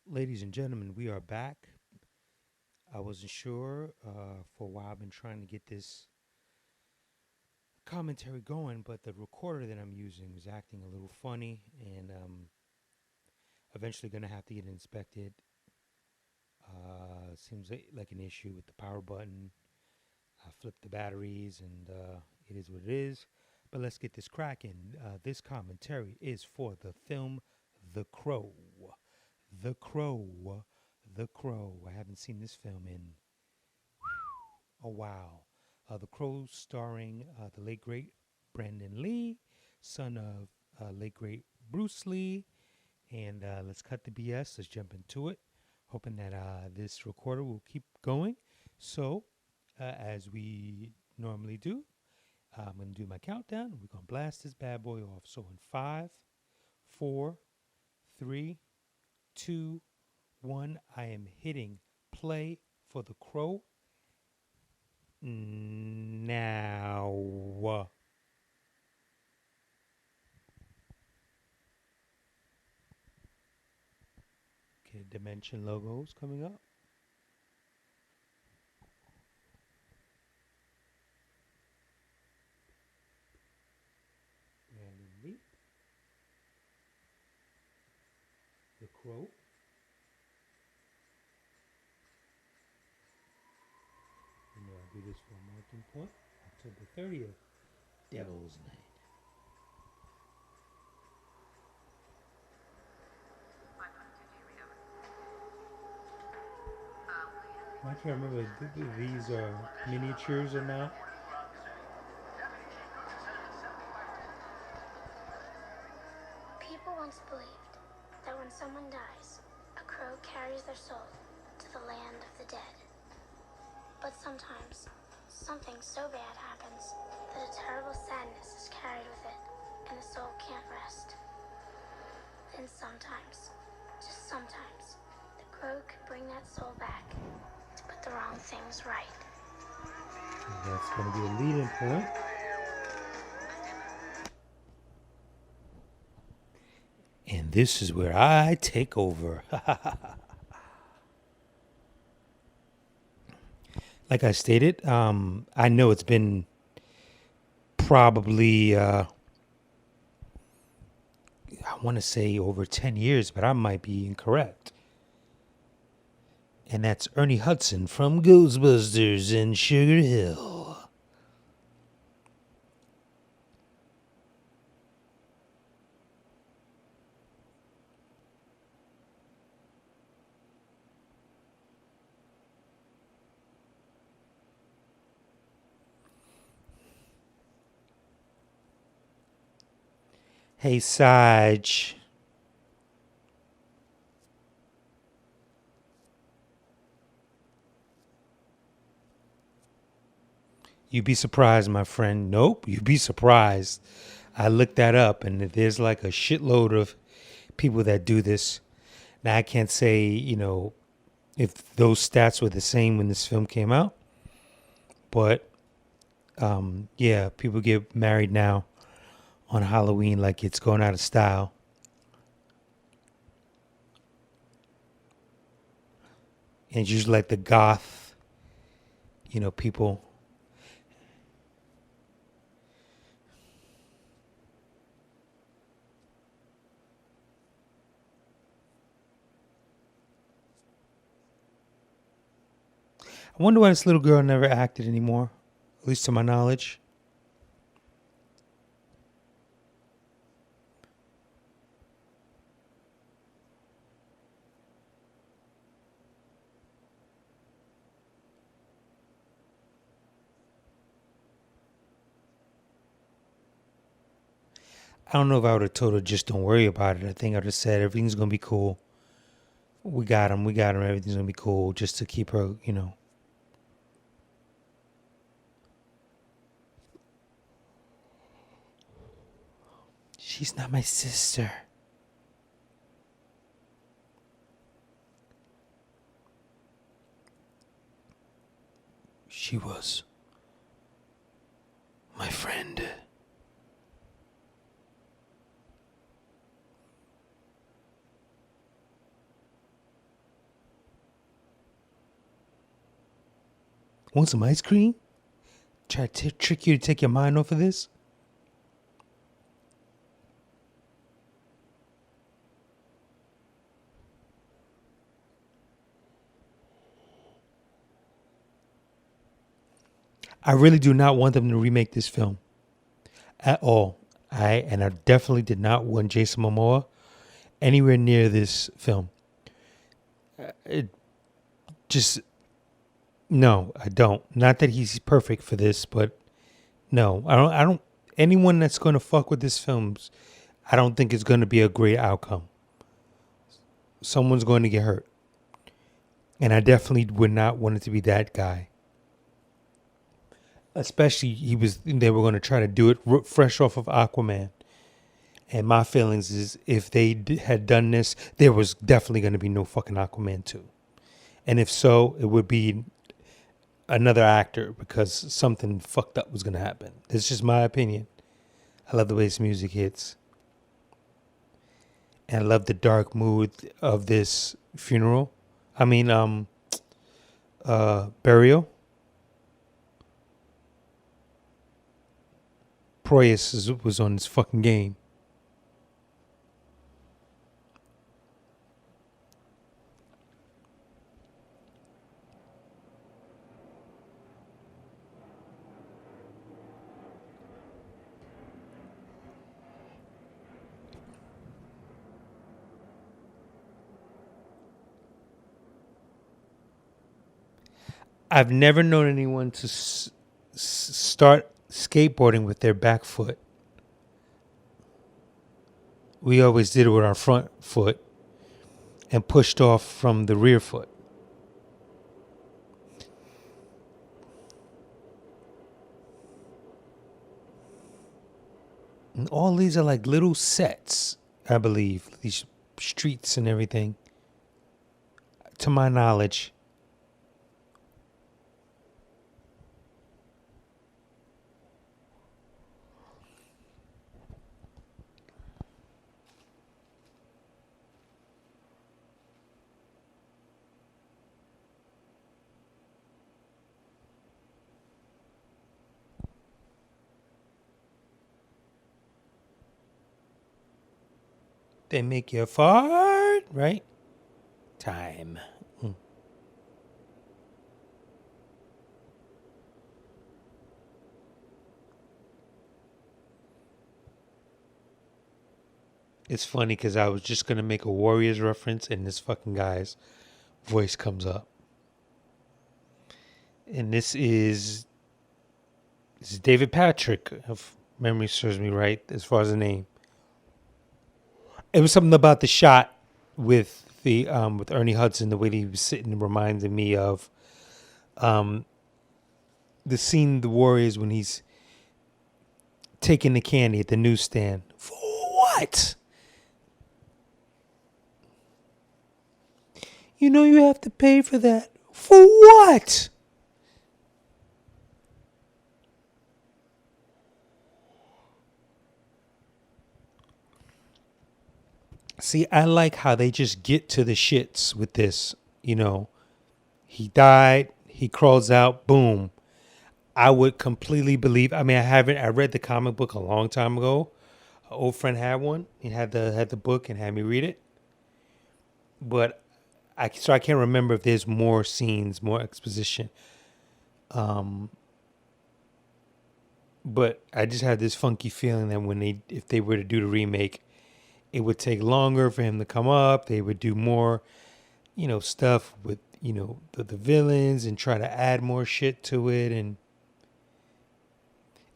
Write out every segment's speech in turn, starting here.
Ladies and gentlemen, we are back. I wasn't sure for a while. I've been trying to get this commentary going, but the recorder that I'm using was acting a little funny, and eventually going to have to get it inspected. Seems like an issue with the power button. I flipped the batteries, and it is what it is. But let's get this cracking. This commentary is for the film The Crow. The Crow. The Crow. I haven't seen this film in a while. The Crow, starring the late great Brandon Lee, son of late great Bruce Lee. And let's cut the BS. Let's jump into it. Hoping that this recorder will keep going. So, as we normally do, I'm going to do my countdown. We're going to blast this bad boy off. So, in 5, 4, 3, 2, 1, I am hitting play for the Crow now. Okay, Dimension logos coming up. Brandon Lee, The Crow. You know I do this for a marking point. October 30th, Devil's Night. I can't remember if these are miniatures or not. People once believed that when someone dies, a crow carries their soul to the land of the dead. But sometimes, something so bad happens that a terrible sadness is carried with it, and the soul can't rest. Then sometimes, just sometimes, the crow could bring that soul back to put the wrong things right. That's going to be a lead-in point. And this is where I take over. Like I stated, I know it's been probably, I want to say over 10 years, but I might be incorrect. And that's Ernie Hudson from Ghostbusters in Sugar Hill. Hey, Sage. You'd be surprised, my friend. Nope, you'd be surprised. I looked that up, and there's like a shitload of people that do this. Now, I can't say, if those stats were the same when this film came out, but yeah, people get married now on Halloween like it's going out of style. And it's usually like the goth, people. I wonder why this little girl never acted anymore, at least to my knowledge. I don't know if I would have told her just don't worry about it. I think I would have said everything's gonna be cool. We got him. Everything's gonna be cool, just to keep her. She's not my sister. She was my friend. Want some ice cream? Try to trick you to take your mind off of this? I really do not want them to remake this film at all. I definitely did not want Jason Momoa anywhere near this film. It just no, I don't. Not that he's perfect for this, but no, I don't. I don't. Anyone that's going to fuck with this film, I don't think it's going to be a great outcome. Someone's going to get hurt, and I definitely would not want it to be that guy. Especially they were going to try to do it fresh off of Aquaman. And my feelings is if they had done this, there was definitely going to be no fucking Aquaman 2. And if so, it would be another actor because something fucked up was going to happen. It's just my opinion. I love the way this music hits. And I love the dark mood of this funeral. I mean, burial. Proyas was on this fucking game. I've never known anyone to start skateboarding with their back foot. We always did it with our front foot and pushed off from the rear foot. And all these are like little sets, I believe, these streets and everything, to my knowledge. They make you fart, right? Time. It's funny because I was just going to make a Warriors reference and this fucking guy's voice comes up. And this is David Patrick, if memory serves me right, as far as the name. It was something about the shot with the with Ernie Hudson, the way he was sitting reminded me of the scene in the Warriors when he's taking the candy at the newsstand. For what? You know you have to pay for that. For what? See, I like how they just get to the shits with this. You know, he died, he crawls out, boom. I would completely believe. I mean, I read the comic book a long time ago. An old friend had one. He had the book and had me read it. But I can't remember if there's more scenes, more exposition. But I just had this funky feeling that if they were to do the remake, it would take longer for him to come up. They would do more, stuff with, the villains and try to add more shit to it. And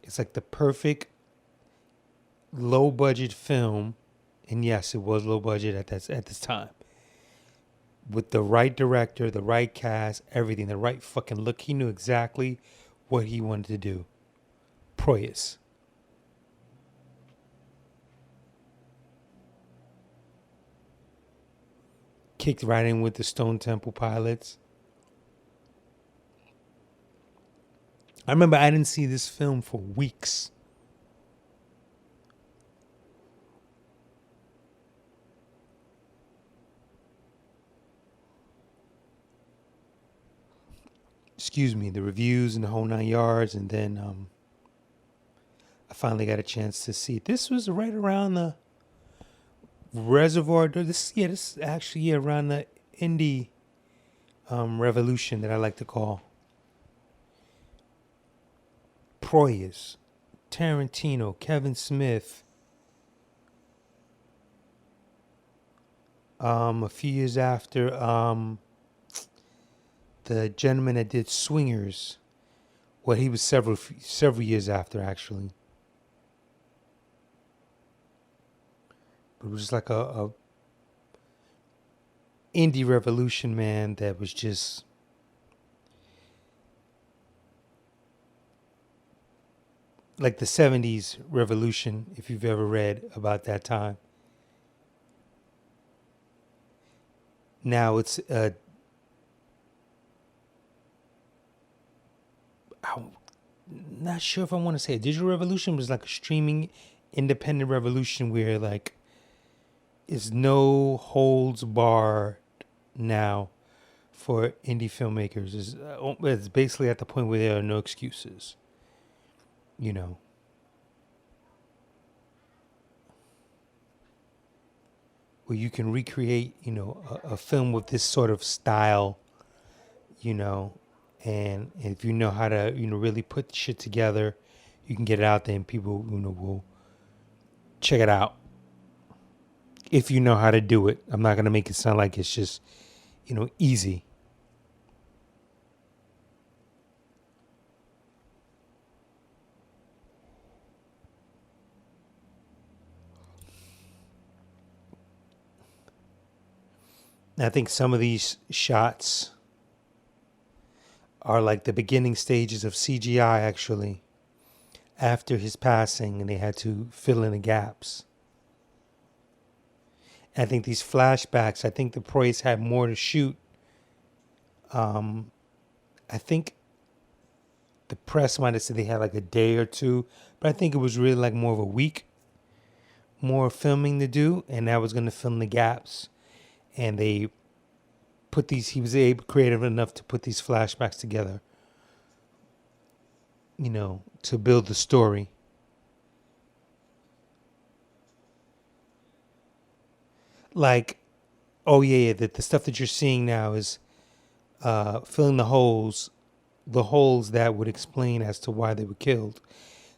it's like the perfect low budget film. And yes, it was low budget at this time. With the right director, the right cast, everything, the right fucking look. He knew exactly what he wanted to do. Proyas. Kicked right in with the Stone Temple Pilots. I remember I didn't see this film for weeks. excuse me, the reviews and the whole 9 yards, and then I finally got a chance to see it. This was right around the Reservoir. This is actually around the indie revolution that I like to call. Proyas, Tarantino, Kevin Smith. A few years after, the gentleman that did Swingers. Well, he was several years after, actually. But it was just like a indie revolution, man, that was just like the 70s revolution, if you've ever read about that time. Now it's I'm not sure if I want to say a digital revolution, but it's like a streaming independent revolution where like is no holds barred now for indie filmmakers. It's basically at the point where there are no excuses, you know. Where you can recreate, you know, a film with this sort of style, you know, and if you know how to, you know, really put shit together, you can get it out there and people, you know, will check it out. If you know how to do it, I'm not gonna make it sound like it's just, you know, easy. I think some of these shots are like the beginning stages of CGI, actually, after his passing, and they had to fill in the gaps. I think these flashbacks, I think the Proys had more to shoot. I think the press might have said they had like a day or two, but I think it was really like more of a week, more filming to do, and that was going to fill in the gaps. And they put these, he was creative enough to put these flashbacks together, you know, to build the story. Like, oh yeah, that the stuff that you're seeing now is filling the holes that would explain as to why they were killed.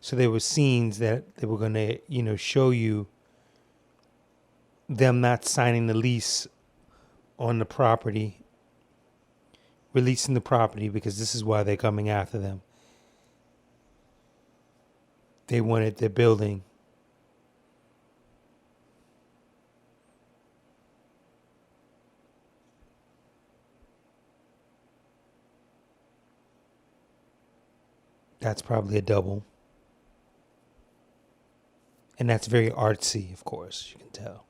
So there were scenes that they were going to, you know, show you them not signing the lease on the property, releasing the property, because this is why they're coming after them. They wanted their building. That's probably a double. And that's very artsy, of course, you can tell.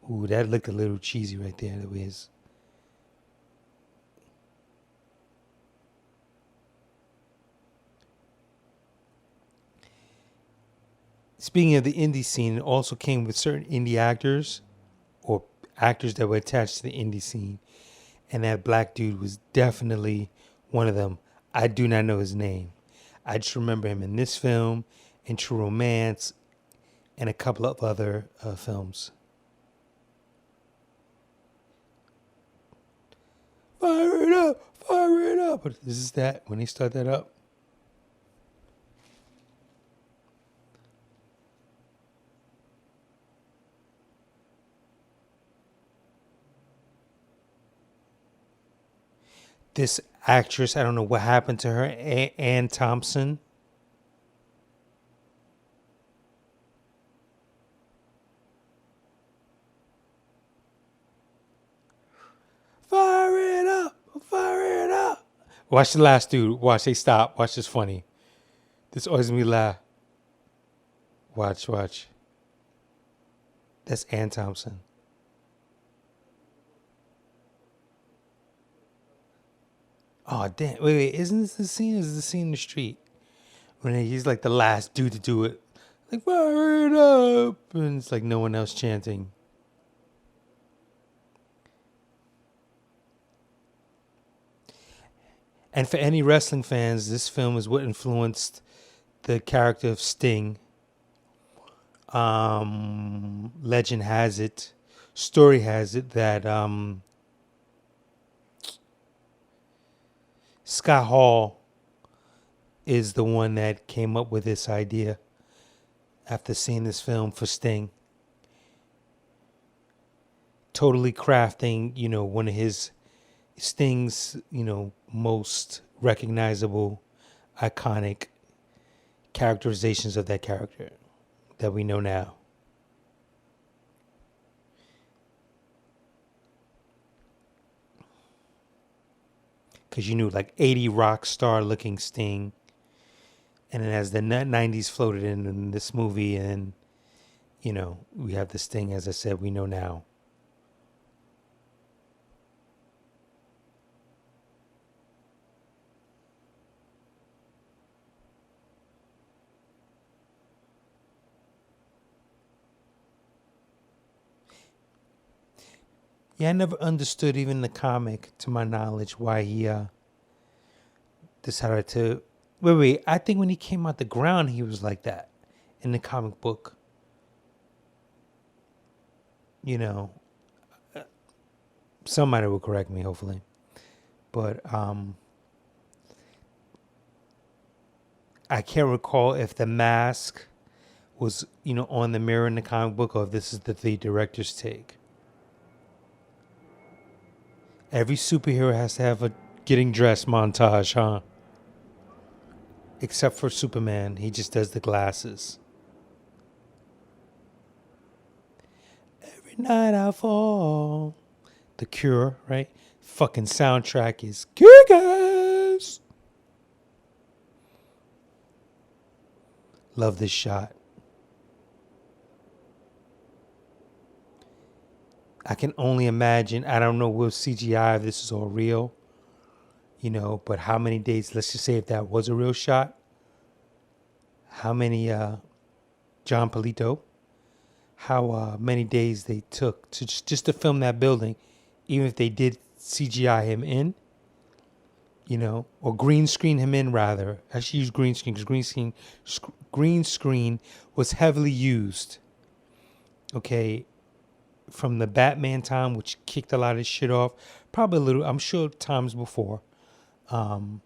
Ooh, that looked a little cheesy right there. That was. Speaking of the indie scene, it also came with certain indie actors or actors that were attached to the indie scene. And that black dude was definitely one of them. I do not know his name. I just remember him in this film, in True Romance, and a couple of other films. Fire it up, fire it up. Is this that when they start that up? This actress, I don't know what happened to her, Ann Thompson. Fire it up, fire it up. Watch the last dude. Watch, they stop. Watch this funny. This always me laugh. Watch, watch. That's Ann Thompson. Oh damn! Wait. Isn't this the scene? Is the scene in the street when he's like the last dude to do it? Like fire it up, and it's like no one else chanting. And for any wrestling fans, this film is what influenced the character of Sting. Legend has it, story has it that Scott Hall is the one that came up with this idea after seeing this film for Sting. Totally crafting, one of his Sting's, most recognizable, iconic characterizations of that character that we know now. Because you knew like 80 rock star looking Sting. And then as the 90s floated in this movie, and, we have this Sting, as I said, we know now. Yeah, I never understood, even the comic, to my knowledge, why he decided to. Wait. I think when he came out the ground, he was like that in the comic book. Somebody will correct me, hopefully. But I can't recall if the mask was, on the mirror in the comic book, or if this is the director's take. Every superhero has to have a getting dressed montage, huh? Except for Superman. He just does the glasses. Every night I fall. The Cure, right? Fucking soundtrack is kick-ass. Love this shot. I can only imagine. I don't know what CGI, if this is all real, but how many days, let's just say if that was a real shot, how many, John Polito, how many days they took to just to film that building, even if they did CGI him in, or green screen him in, rather. I should use green screen because green screen was heavily used, okay, from the Batman time, which kicked a lot of shit off. Probably a little, I'm sure, times before. I'm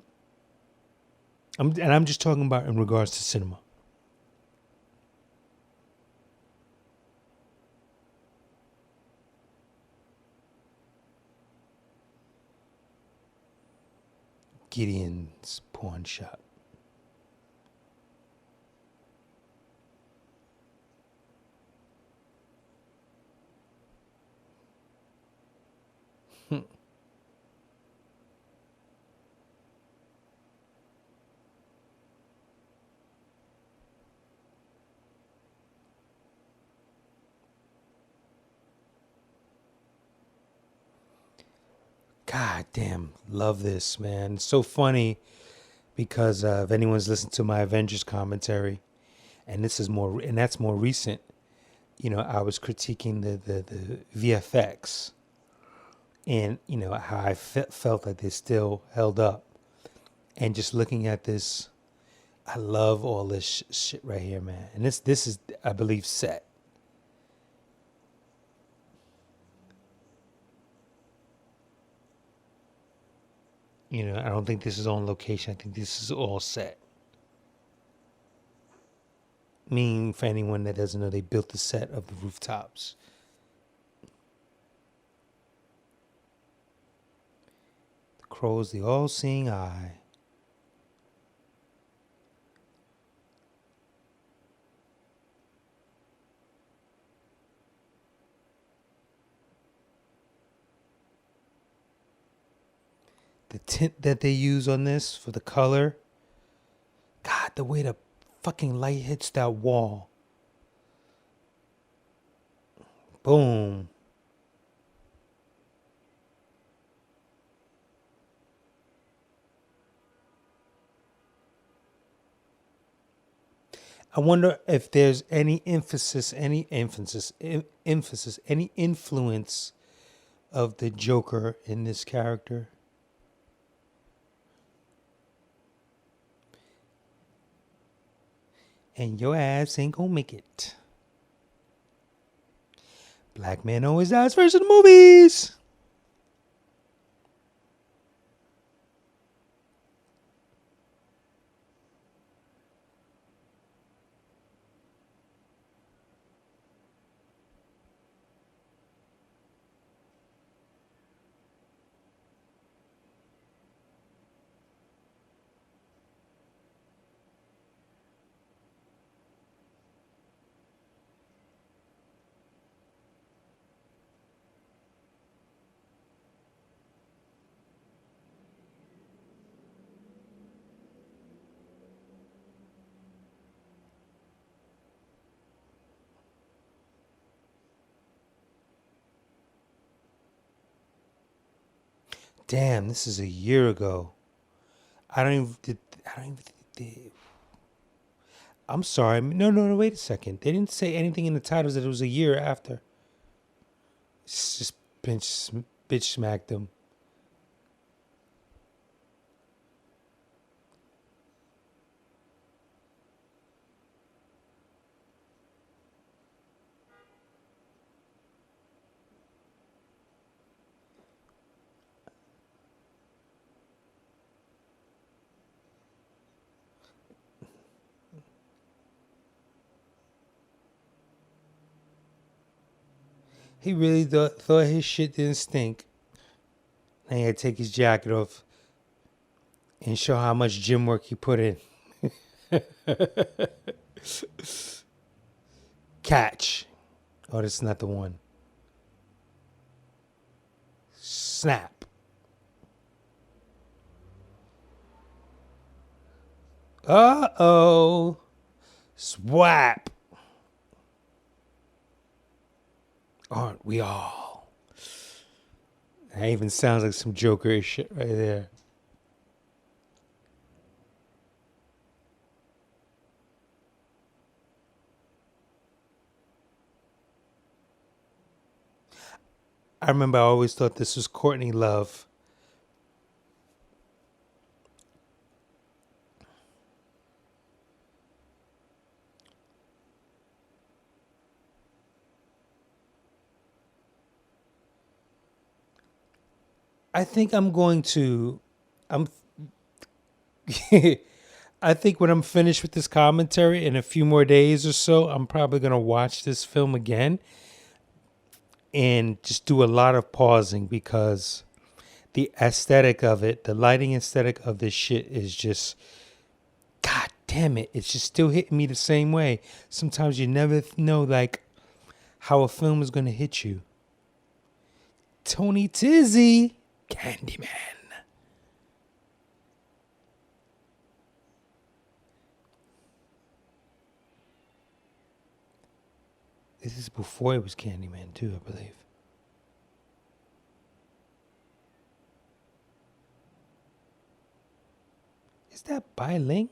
just talking about in regards to cinema. Gideon's pawn shop. God damn, love this, man. It's so funny because if anyone's listened to my Avengers commentary, and that's more recent, I was critiquing the VFX, and how I felt like they still held up, and just looking at this, I love all this shit right here, man. And this is, I believe, set. I don't think this is on location. I think this is all set. Meaning, for anyone that doesn't know, they built the set of the rooftops. The crow's the all-seeing eye. The tint that they use on this for the color. God, the way the fucking light hits that wall. Boom. I wonder if there's any emphasis, any influence of the Joker in this character. and your ass ain't gonna make it. Black man always dies first in the movies. Damn, this is a year ago. I don't even. I don't even. I'm sorry. No. Wait a second. They didn't say anything in the titles that it was a year after. It's just bitch smacked him. He really thought his shit didn't stink. And he had to take his jacket off and show how much gym work he put in. Catch. Oh, that's not the one. Snap. Uh-oh. Swap. Aren't we all? That even sounds like some Joker shit right there. I remember I always thought this was Courtney Love. I think I'm going to. I'm. I think when I'm finished with this commentary in a few more days or so, I'm probably going to watch this film again and just do a lot of pausing because the aesthetic of it, the lighting aesthetic of this shit is just, God damn it. It's just still hitting me the same way. Sometimes you never know like how a film is going to hit you. Tony Tizzy, Candyman. This is before it was Candyman too, I believe. Is that Bai Ling?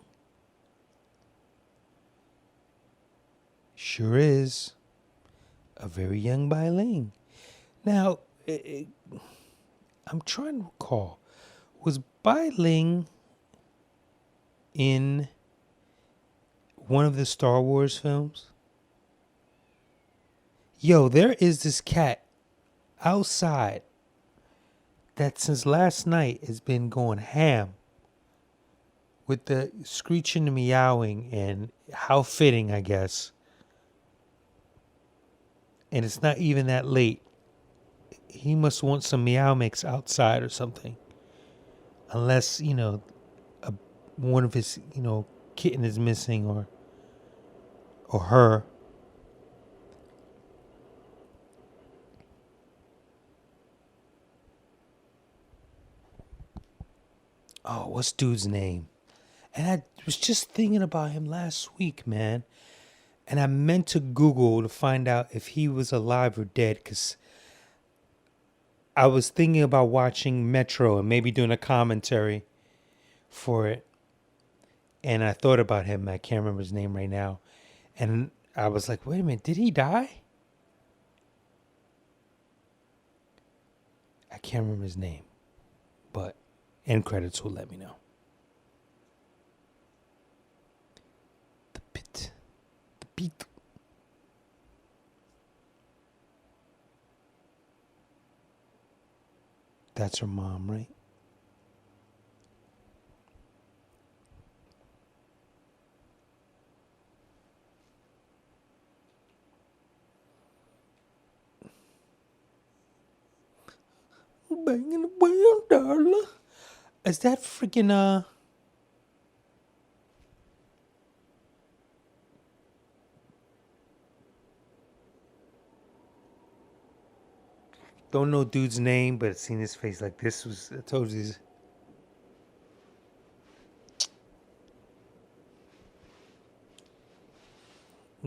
Sure is. A very young Bai Ling. Now, I'm trying to recall. Was Bai Ling in one of the Star Wars films? Yo, there is this cat outside that since last night has been going ham with the screeching and meowing, and how fitting, I guess. And it's not even that late. He must want some meow mix outside or something. Unless, one of his, kitten is missing or her. Oh, what's dude's name? And I was just thinking about him last week, man. And I meant to Google to find out if he was alive or dead, because I was thinking about watching Metro and maybe doing a commentary for it. And I thought about him. I can't remember his name right now. And I was like, wait a minute, did he die? I can't remember his name. But end credits will let me know. The Pit. Pito. That's her mom, right? Banging away on Darla. Is that freaking don't know dude's name, but seen his face like this was I told you this.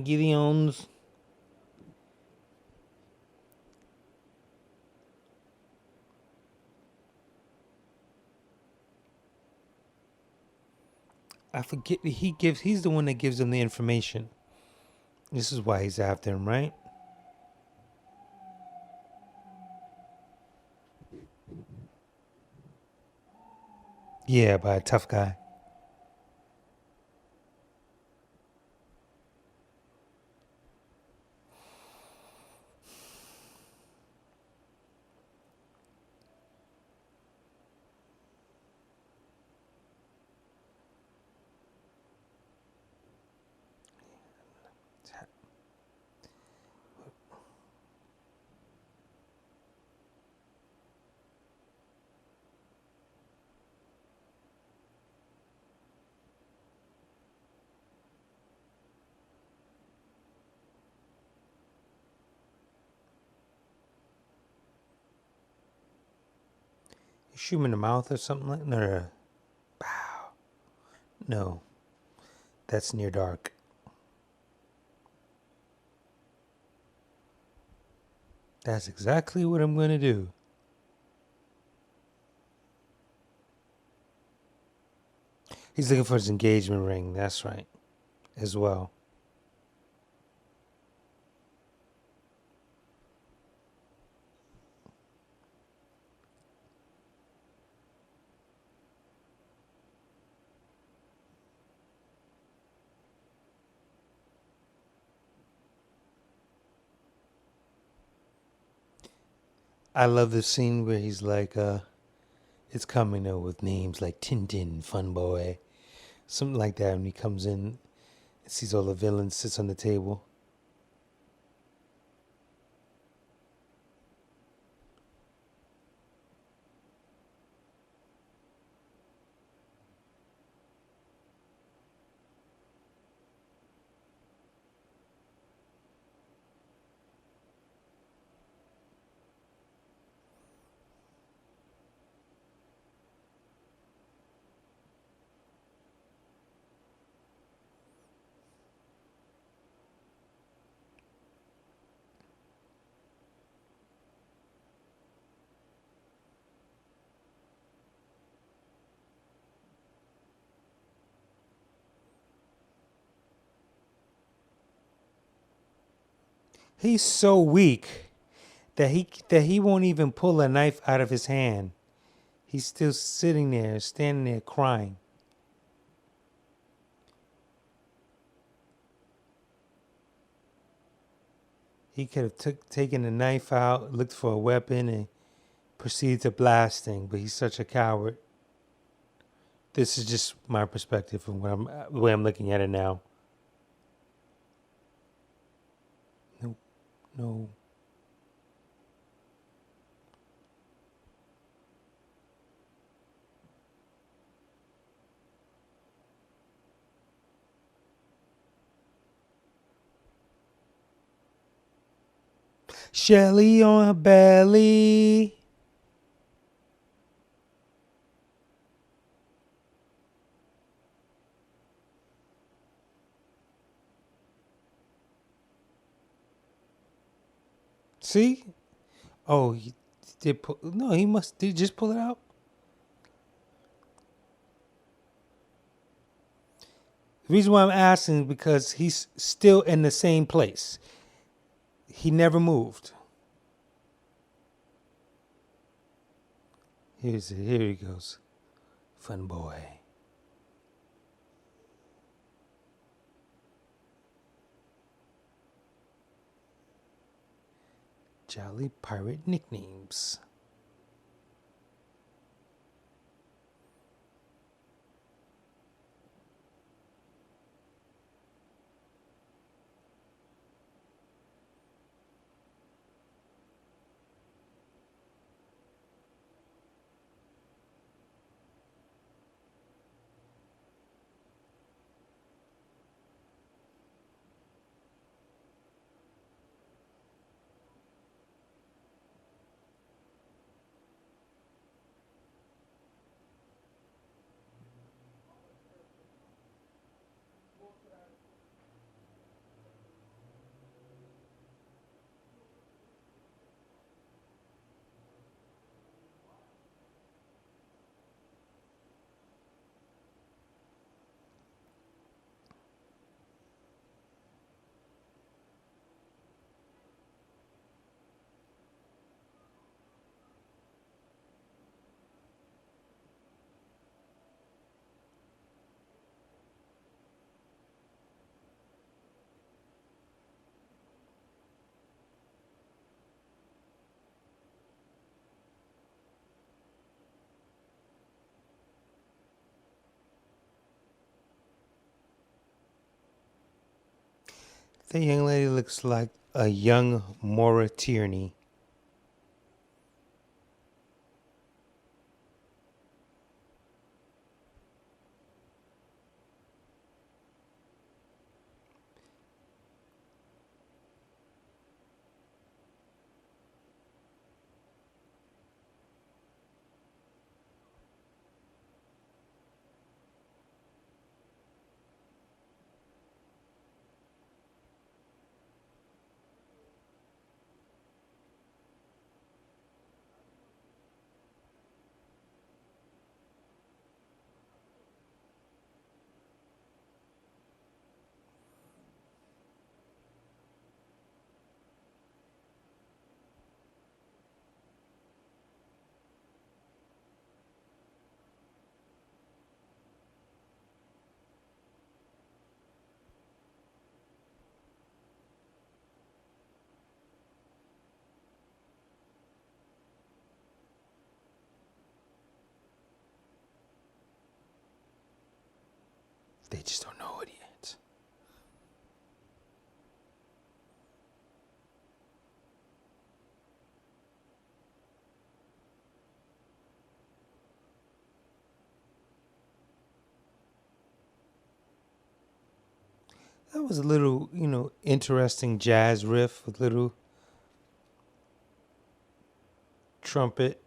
Gideon's. I forget he's the one that gives them the information. This is why he's after him, right? Yeah, by a tough guy. You shoot him in the mouth or something like no, no, no. That's near dark. That's exactly what I'm gonna do. He's looking for his engagement ring, that's right. As well. I love the scene where he's like, it's coming up with names like Tintin, Fun Boy, something like that. When he comes in, sees all the villains, sits on the table. He's so weak that he won't even pull a knife out of his hand. He's still sitting there, standing there, crying. He could have taken the knife out, looked for a weapon, and proceeded to blasting. But he's such a coward. This is just my perspective from the way I'm looking at it now. Nope, no. Shelly on her belly. See? Oh, he did pull. No, he must. Did he just pull it out? The reason why I'm asking is because he's still in the same place. He never moved. Here he goes. Fun boy. Jolly pirate nicknames. The young lady looks like a young Maura Tierney. They just don't know it yet. That was a little, interesting jazz riff with little trumpet.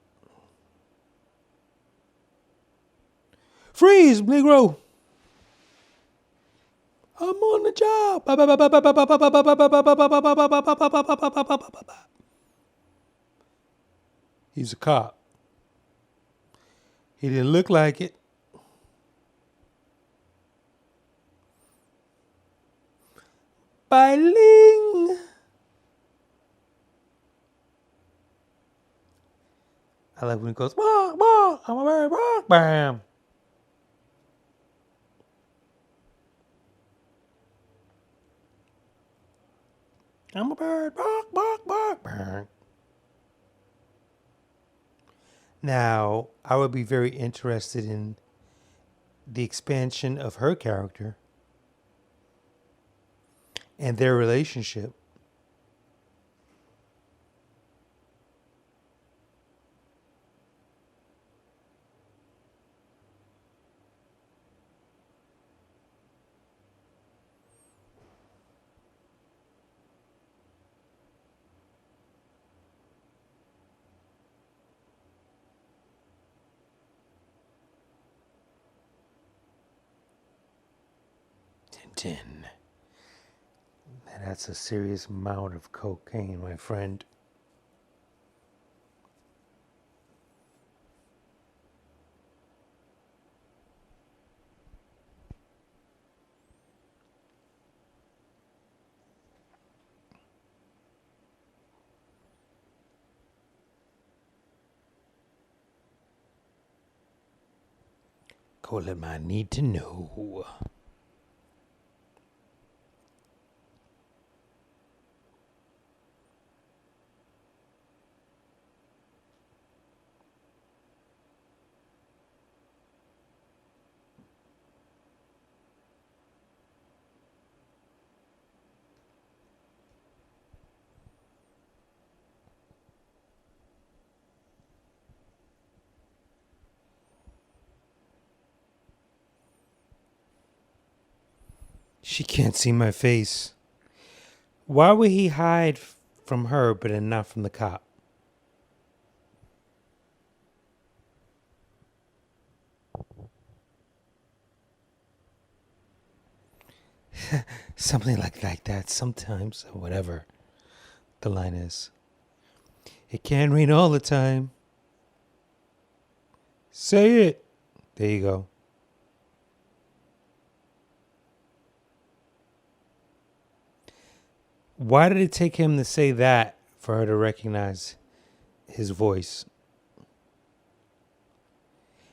Freeze, Negro! I'm on the job. He's a cop. He didn't look like it. Biling. I like when he goes, "Bark, bark, I'm a bird, bark, bam." I'm a bird, bark, bark, bark, bark. Now, I would be very interested in the expansion of her character and their relationship. Tintin. That's a serious amount of cocaine, my friend. Colin, I need to know. She can't see my face. Why would he hide from her but then not from the cop? Something like that sometimes, or whatever the line is. It can rain all the time. Say it. There you go. Why did it take him to say that for her to recognize his voice?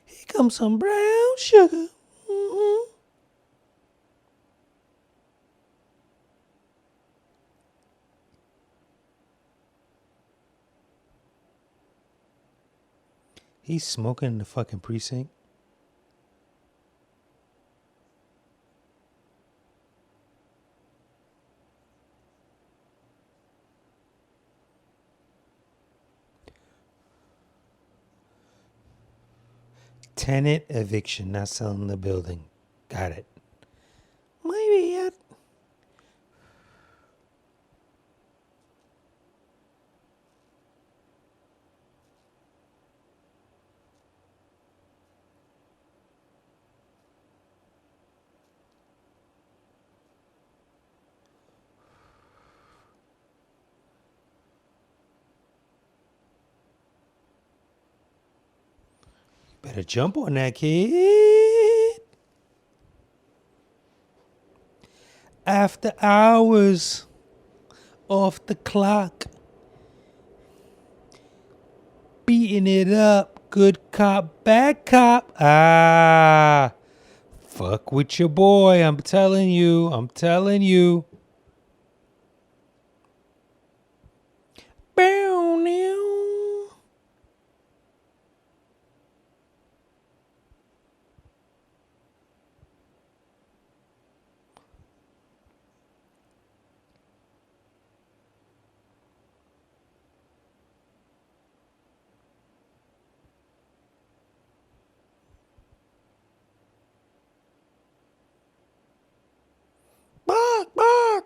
Here comes some brown sugar. Mm-hmm. He's smoking in the fucking precinct. Tenant eviction, not selling the building. Got it. Maybe I better jump on that, kid. After hours, off the clock, beating it up. Good cop, bad cop. Ah, fuck with your boy. I'm telling you. I'm telling you. Bow now. Bark, bark.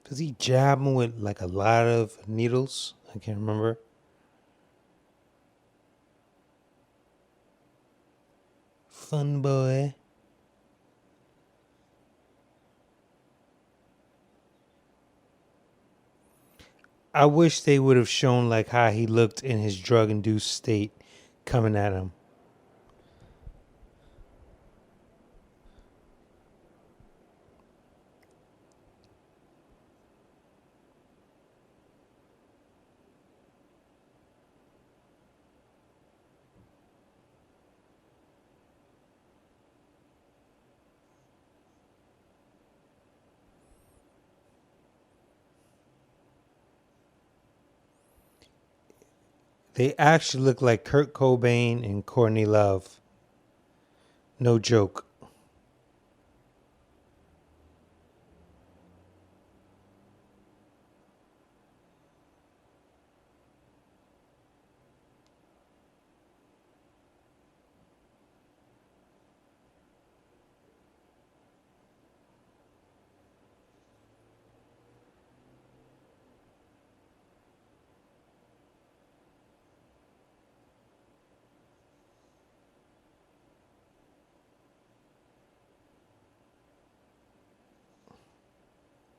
Does he jab him with like a lot of needles? I can't remember. Fun boy. I wish they would have shown like how he looked in his drug-induced state coming at him. They actually look like Kurt Cobain and Courtney Love. No joke.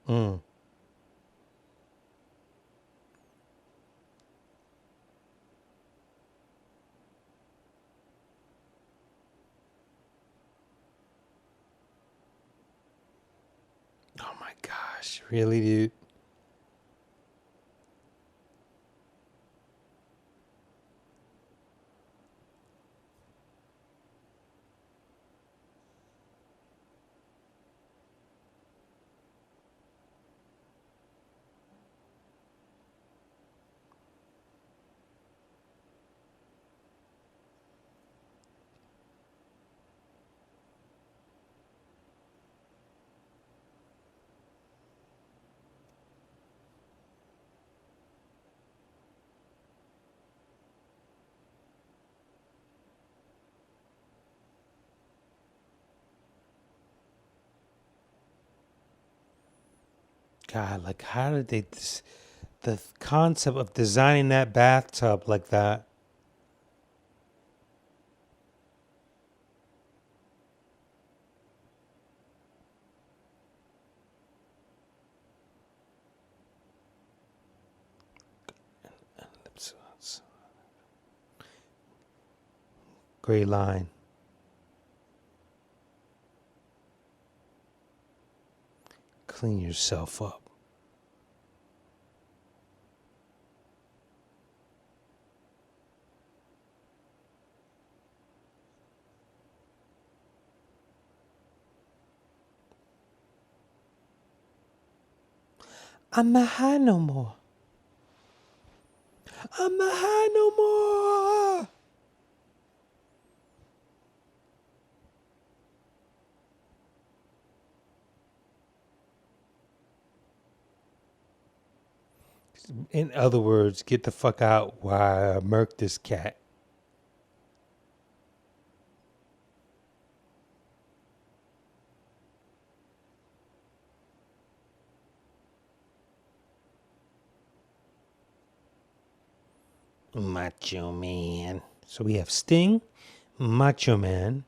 Mm. Oh my gosh, really, dude? God, like how did they? The concept of designing that bathtub like that. Gray line. Clean yourself up. I'm not high no more. I'm not high no more. In other words, get the fuck out while I murk this cat. Macho Man. So we have Sting, Macho Man.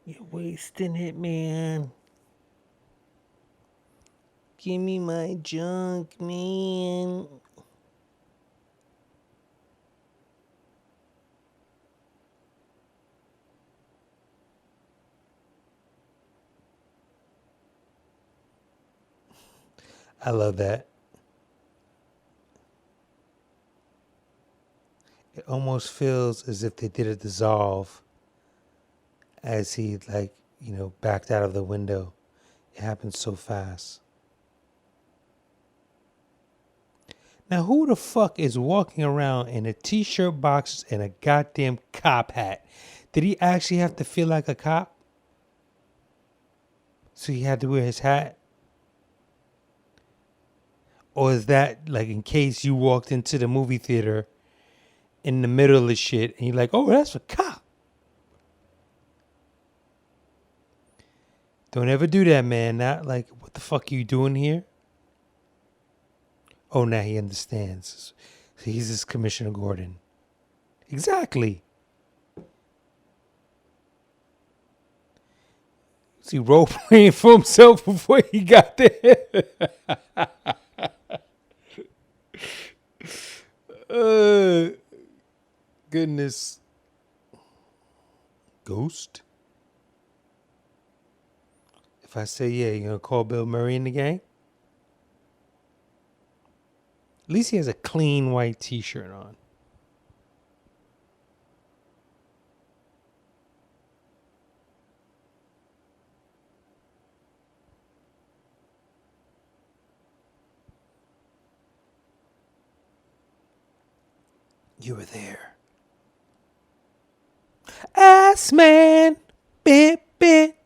You're wasting it, man. Give me my junk, man. I love that. It almost feels as if they did a dissolve as he, like, backed out of the window. It happened so fast. Now, who the fuck is walking around in a t-shirt, boxers, and a goddamn cop hat? Did he actually have to feel like a cop? So he had to wear his hat? Or is that like in case you walked into the movie theater in the middle of the shit and you're like, oh, that's a cop? Don't ever do that, man. Not like, what the fuck are you doing here? Oh, now he understands. So he's this Commissioner Gordon. Exactly. See, role playing for himself before he got there. Goodness. Ghost? If I say yeah, you gonna call Bill Murray in the gang? At least he has a clean white t-shirt on. You were there. Ass man. Bit bit.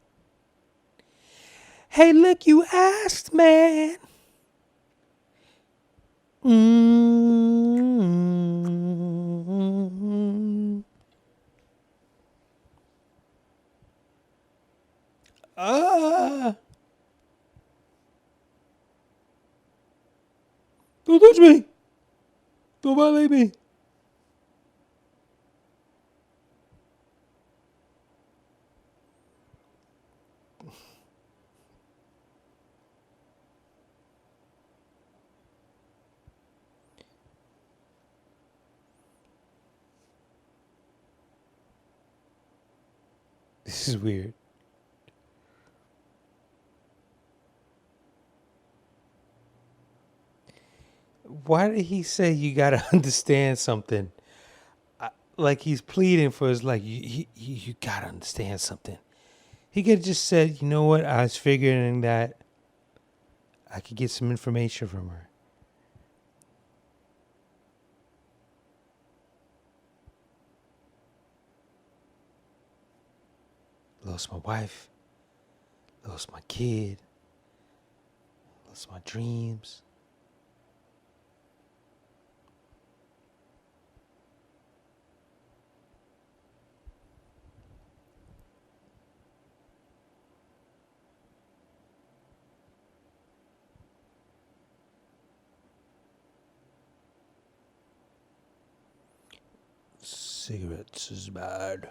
Hey, look, you asked, man. Mm-hmm. Ah. Don't touch me. Don't violate me. This is weird. Why did he say you gotta understand something? Like he's pleading for his like you gotta understand something. He could have just said, you know what? I was figuring that I could get some information from her. Lost my wife. Lost my kid. Lost my dreams. Cigarettes is bad.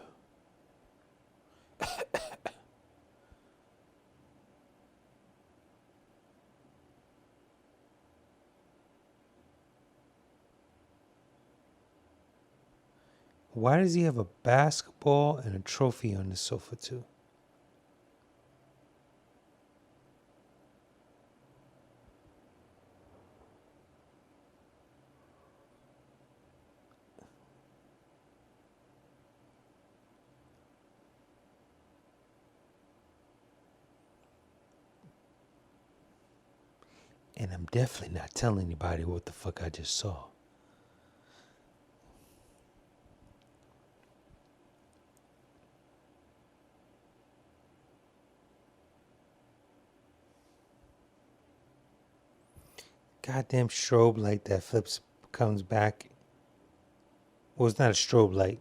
Why does he have a basketball and a trophy on the sofa too? And I'm definitely not telling anybody what the fuck I just saw. Goddamn strobe light that flips comes back. Well, it's not a strobe light.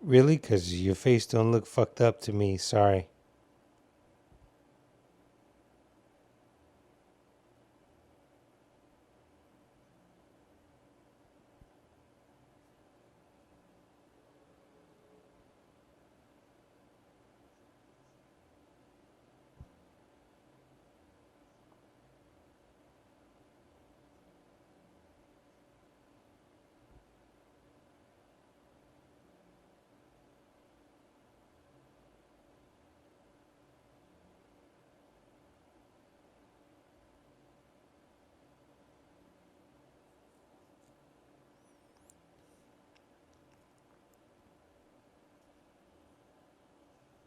Really? Because your face don't look fucked up to me. Sorry.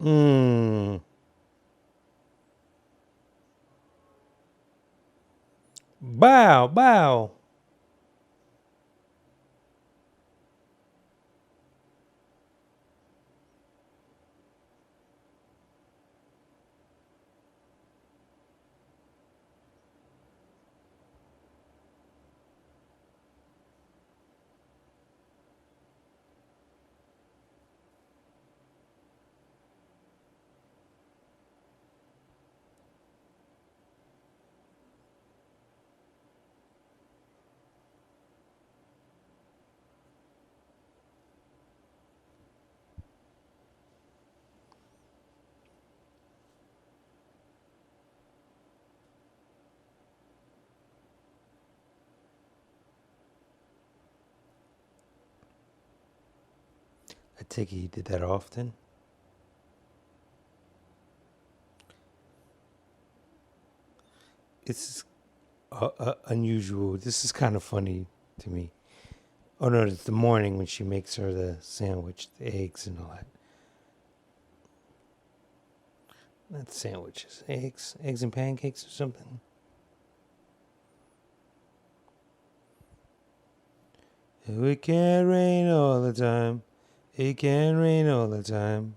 Mmm. Bow, bow. I take it he did that often. It's unusual. This is kind of funny to me. Oh no, it's the morning when she makes her the sandwich, the eggs and all that. Not sandwiches, eggs and pancakes or something. It can rain all the time. It can rain all the time.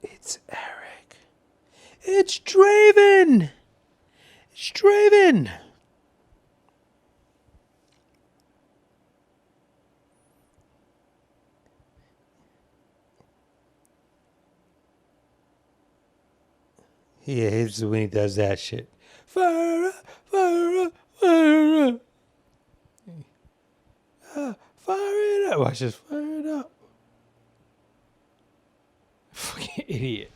It's Eric. It's Draven. It's Draven. Yeah, it's when he does that shit. Fire up, fire up, fire up. Fire it up. Watch this. Fire it up. Fucking idiot.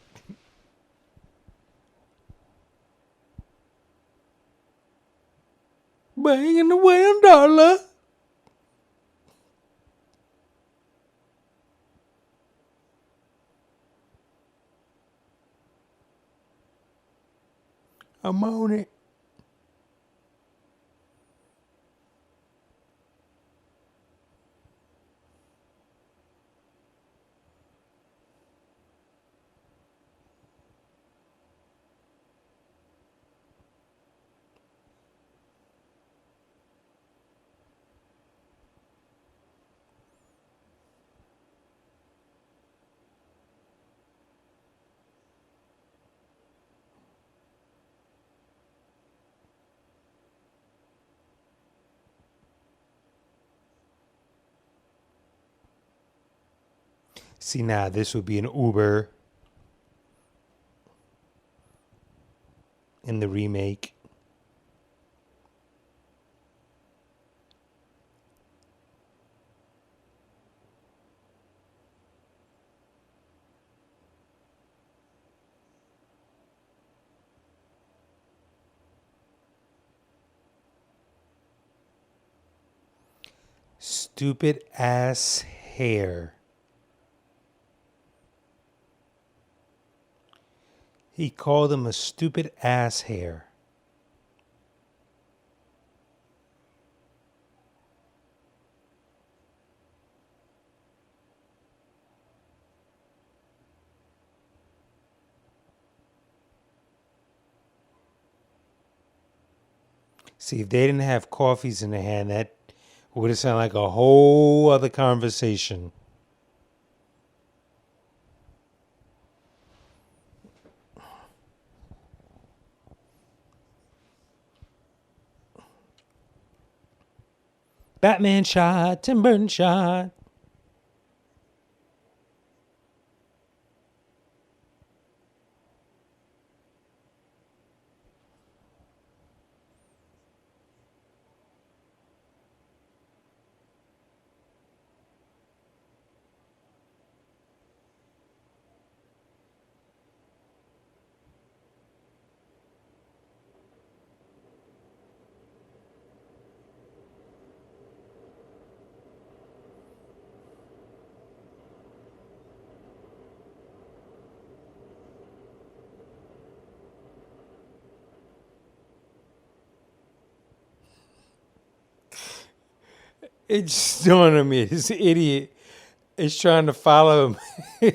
Banging the $1. I'm on it. See, now this would be an Uber in the remake. Stupid ass hair. He called him a stupid ass hair. See, if they didn't have coffees in their hand, that would have sounded like a whole other conversation. Batman shot, Tim Burton shot. It just dawned on me. This idiot is trying to follow him.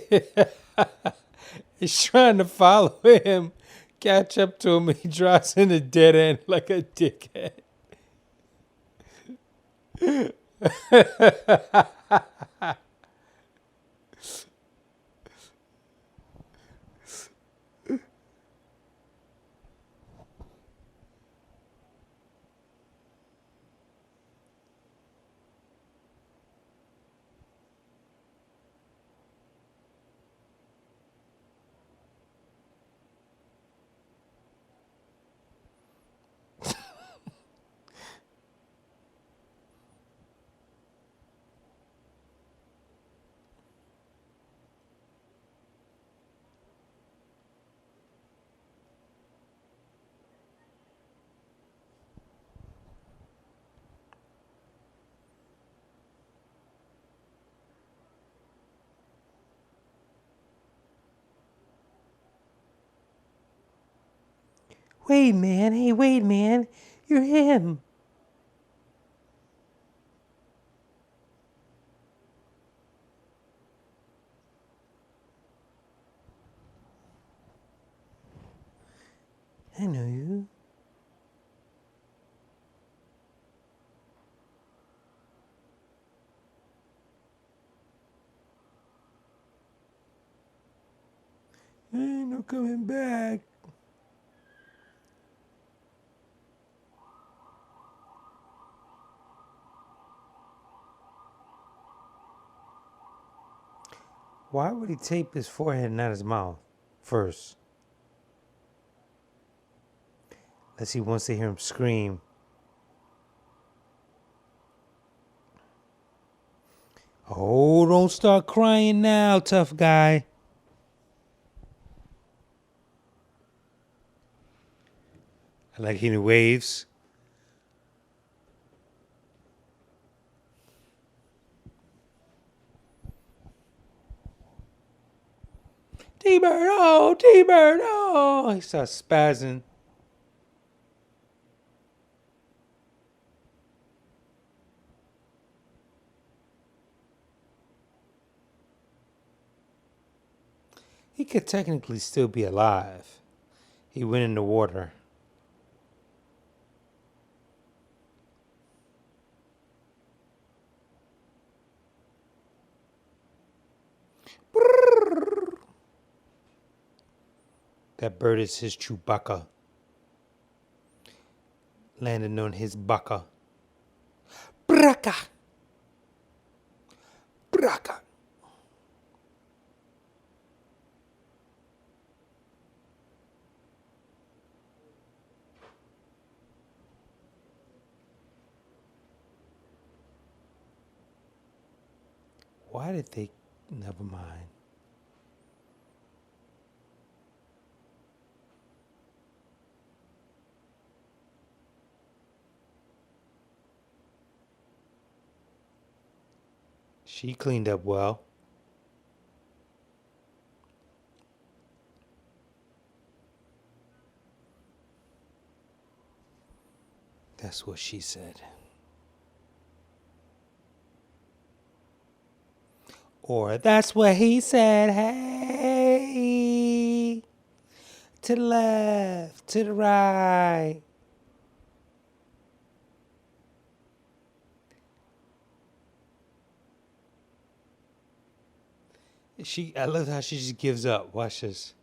He's trying to follow him, catch up to him. He drops in a dead end like a dickhead. Wait, man. Hey, wait, man. You're him. I know you. Ain't no coming back. Why would he tape his forehead and not his mouth first? Unless he wants to hear him scream. Oh, don't start crying now, tough guy. I like hearing waves. T-Bird, oh, T-Bird, oh. He starts spazzing. He could technically still be alive. He went in the water. That bird is his Chewbacca. Landing on his baka. Braka. Braka. Why did they... Never mind. She cleaned up well. That's what she said. Or that's what he said. Hey. To the left. To the right. I love how she just gives up. Watch this.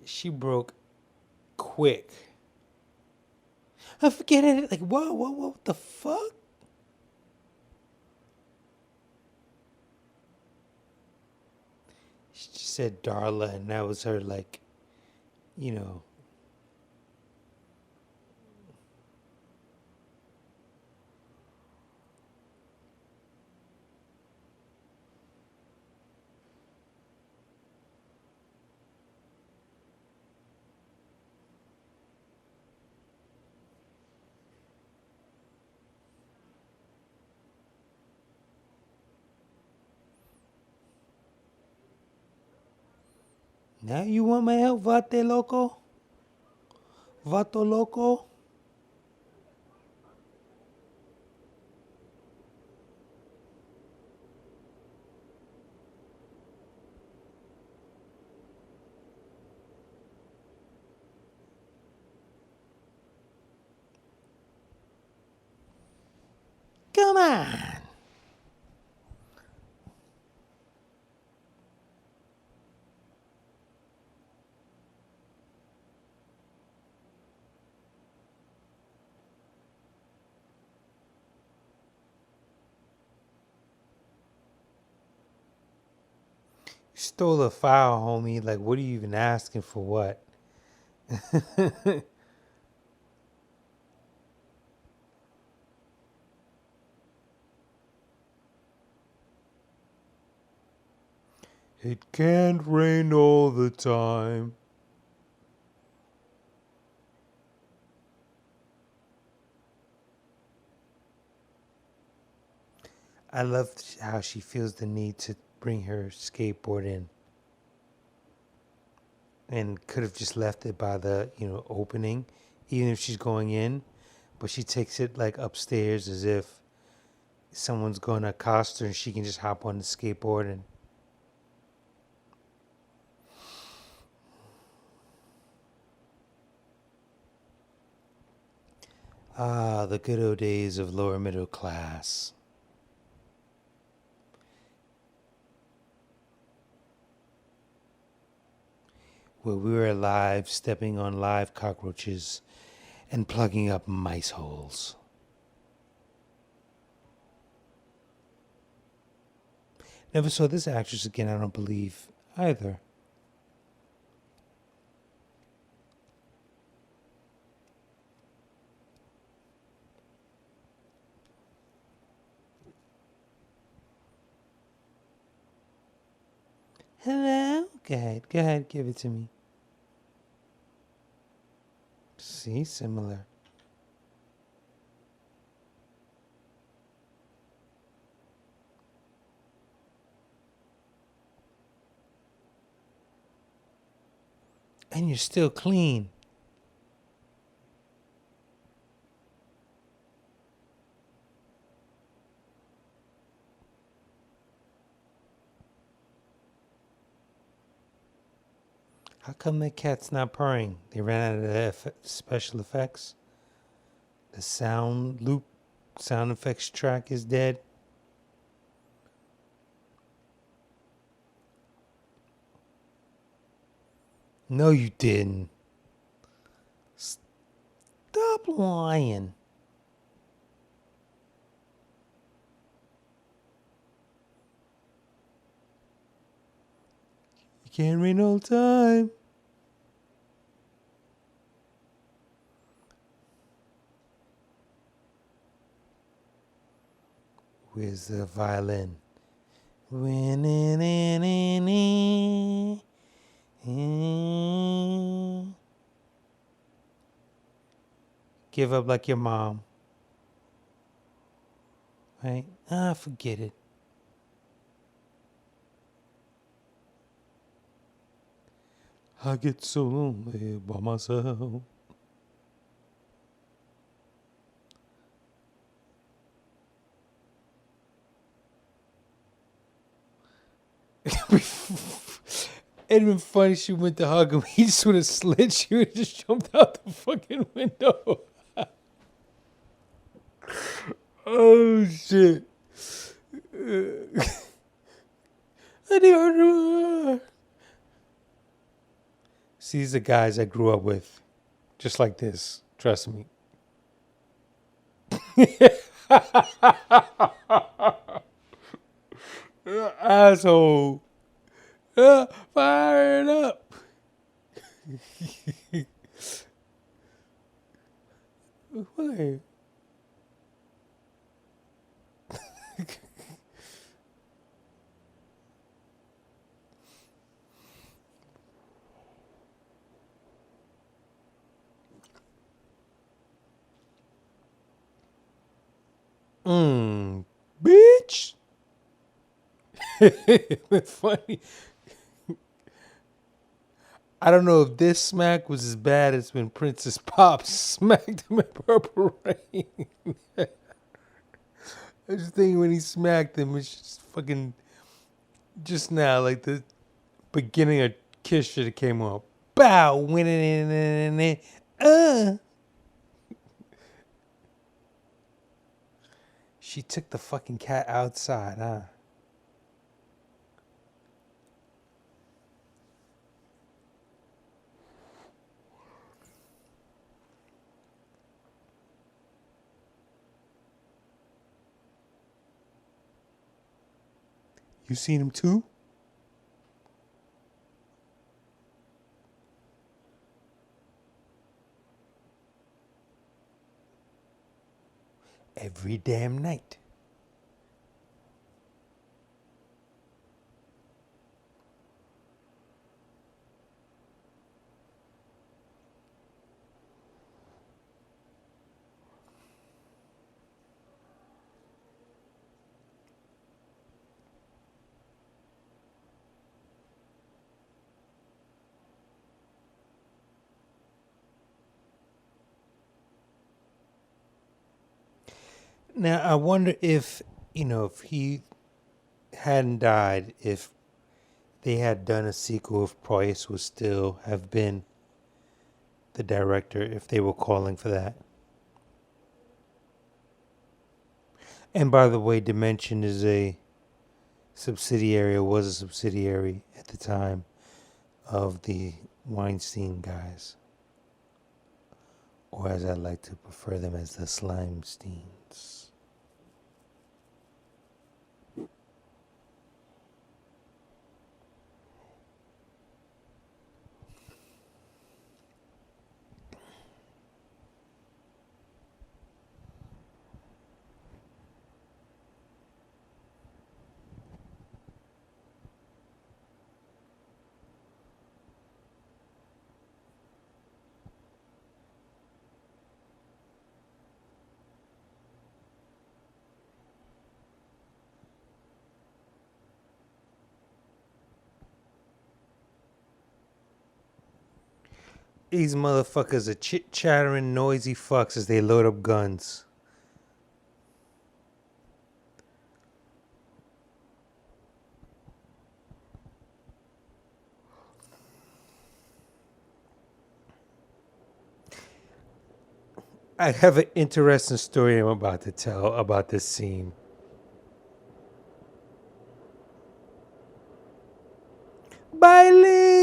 She broke quick. I forget it. Like, whoa, what the fuck? She just said Darla, and that was her, like, you know. Now you want my help, Vate Loco? Vato Loco? Come on. You stole a file, homie. Like, what are you even asking for what? It can't rain all the time. I love how she feels the need to bring her skateboard in, and could have just left it by the opening, even if she's going in, but she takes it like upstairs as if someone's going to accost her and she can just hop on the skateboard and the good old days of lower middle class, where we were alive, stepping on live cockroaches and plugging up mice holes. Never saw this actress again, I don't believe, either. Hello? Go ahead, give it to me. See, similar. And you're still clean. How come the cat's not purring? They ran out of the special effects? The sound effects track is dead? No, you didn't. Stop lying. You can't wait no time. Where's the violin? Give up like your mom. Right? Forget it. I get so lonely by myself. It'd been funny. She went to hug him. He just would have slid. She would have just jumped out the fucking window. Oh shit! I didn't. See, these are guys I grew up with, just like this. Trust me. Asshole. Fire it up. Wait. Bitch. It's funny. I don't know if this smack was as bad as when Princess Pop smacked him at Purple Rain. I just think when he smacked him, it's just fucking just now, like the beginning of Kiss should have came on. Bow, winning in. She took the fucking cat outside, huh? You seen him too? Every damn night. Now I wonder if if he hadn't died, if they had done a sequel, if Price would still have been the director, if they were calling for that. And by the way, Dimension is a subsidiary, or was a subsidiary at the time of the Weinstein guys, or as I like to prefer them as the Slimesteins. These motherfuckers are chit chattering, noisy fucks as they load up guns. I have an interesting story I'm about to tell about this scene. Biling!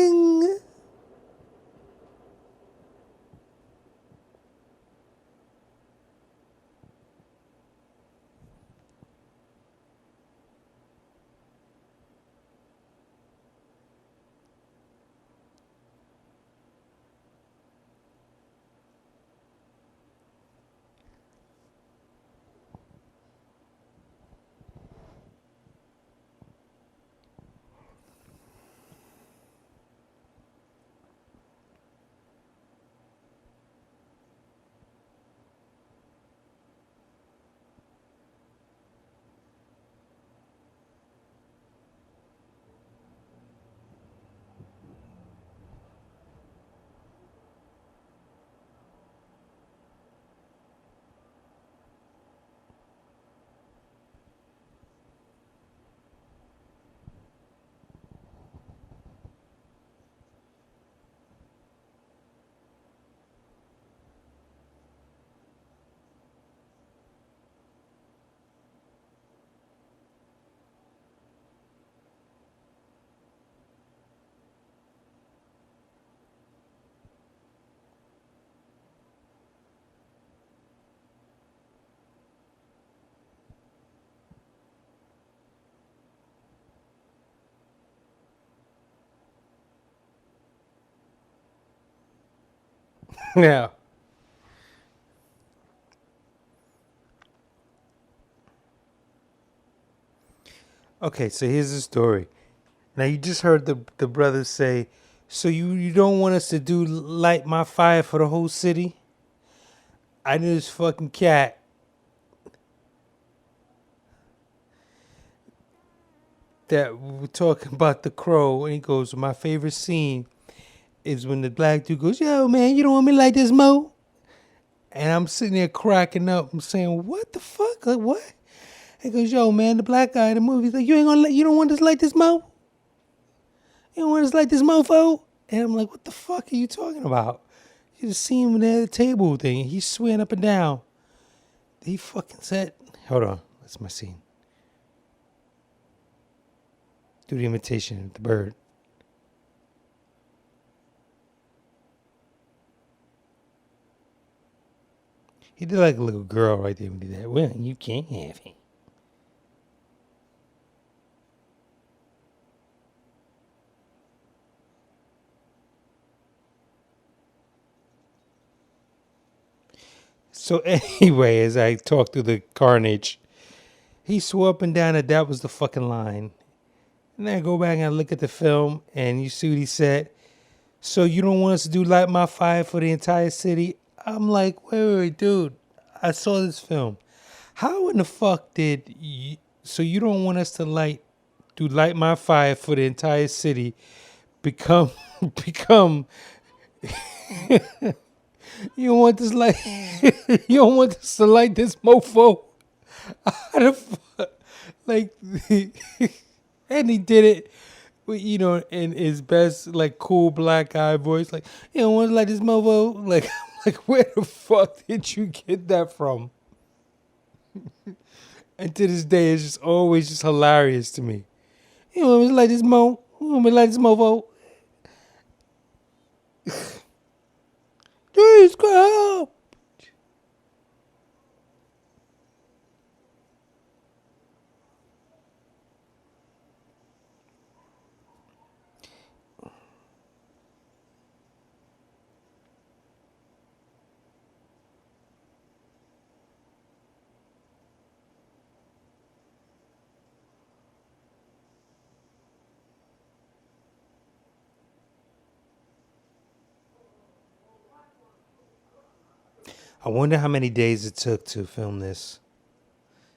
Yeah. Okay, so here's the story. Now you just heard the brothers say, so you don't want us to do light my fire for the whole city? I knew this fucking cat that we were talking about the crow, and he goes, my favorite scene is when the black dude goes, yo man, you don't want me like this, Mo? And I'm sitting there cracking up. I'm saying, what the fuck? Like what? He goes, yo man, the black guy in the movie, he's like, you don't want us like this, Mo? You don't want us like this, mofo? And I'm like, what the fuck are you talking about? You just see him there at the table thing, and he's swaying up and down. He fucking said, hold on, that's my scene. Do the imitation of the bird. He did like a little girl right there when he did that. Well, you can't have it. So anyway, as I talked through the carnage, he swore up and down that that was the fucking line. And then I go back and I look at the film, and you see what he said. So you don't want us to do light my fire for the entire city? I'm like, wait, dude. I saw this film. How in the fuck did you, so you don't want us to do light my fire for the entire city become become you don't want this light you don't want us to light this mofo? How the fuck? Like, and he did it, in his best, like, cool black guy voice. Like, want to like this mofo? Like, like, where the fuck did you get that from? And to this day, it's just always just hilarious to me. You want me to like this mo? You want me to like this mofo? Please go. I wonder how many days it took to film this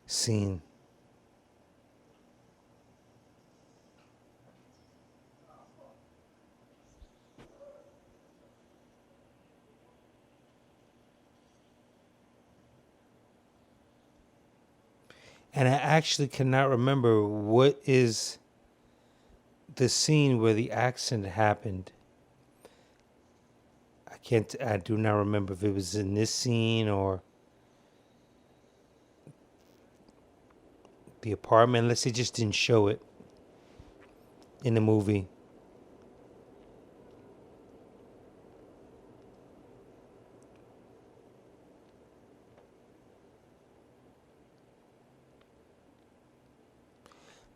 scene. And I actually cannot remember what is the scene where the accident happened. I do not remember if it was in this scene or the apartment, unless they just didn't show it in the movie.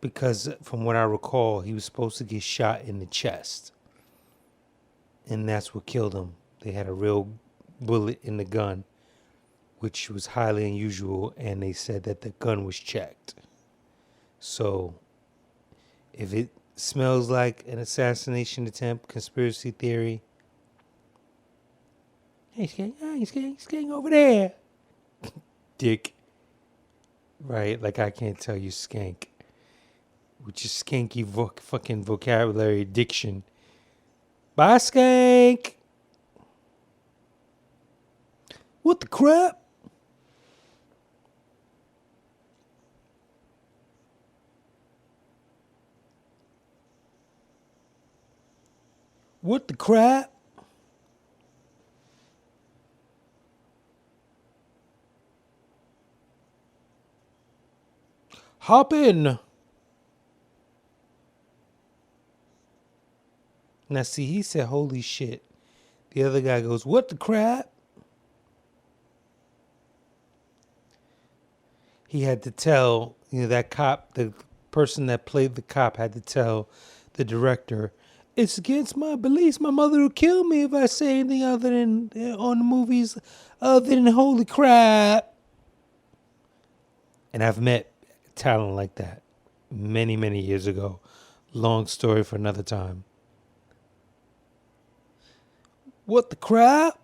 Because from what I recall, he was supposed to get shot in the chest. And that's what killed him. They had a real bullet in the gun, which was highly unusual, and they said that the gun was checked. So if it smells like an assassination attempt, conspiracy theory, hey, skank over there. Dick. Right? Like, I can't tell you skank. Which is skanky fucking vocabulary diction. Bye, skank. What the crap? What the crap? Hop in. Now, see, he said, holy shit. The other guy goes, what the crap? He had to tell, that cop, the person that played the cop had to tell the director, it's against my beliefs. My mother will kill me if I say anything other than on the movies other than holy crap. And I've met talent like that many, many years ago. Long story for another time. What the crap?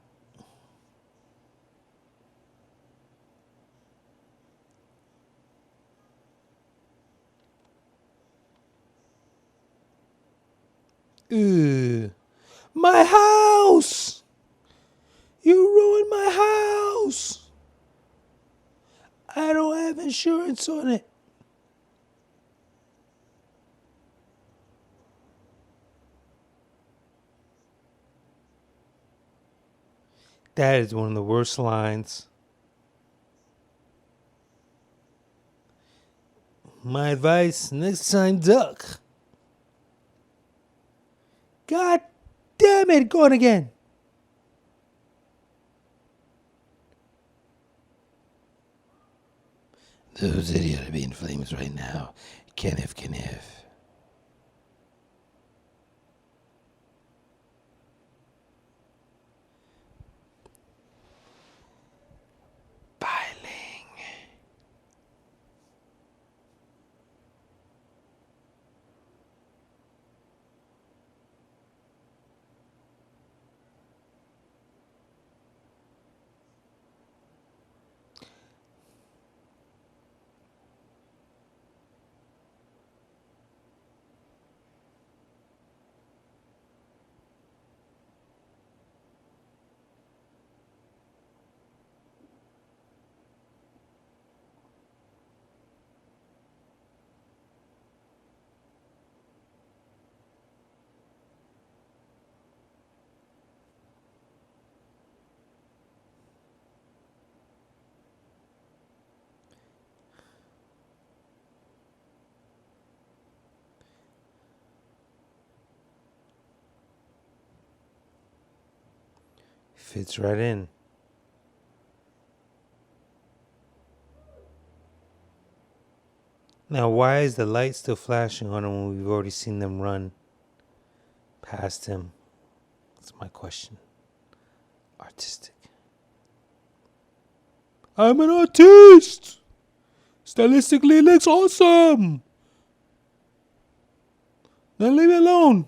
Ugh. My house! You ruined my house! I don't have insurance on it. That is one of the worst lines. My advice, next time duck. God damn it, going again. Those idiots are being flames right now. Kenneth. Biling. Fits right in. Now, why is the light still flashing on him when we've already seen them run past him? That's my question. Artistic. I'm an artist! Stylistically, it looks awesome! Now leave me alone!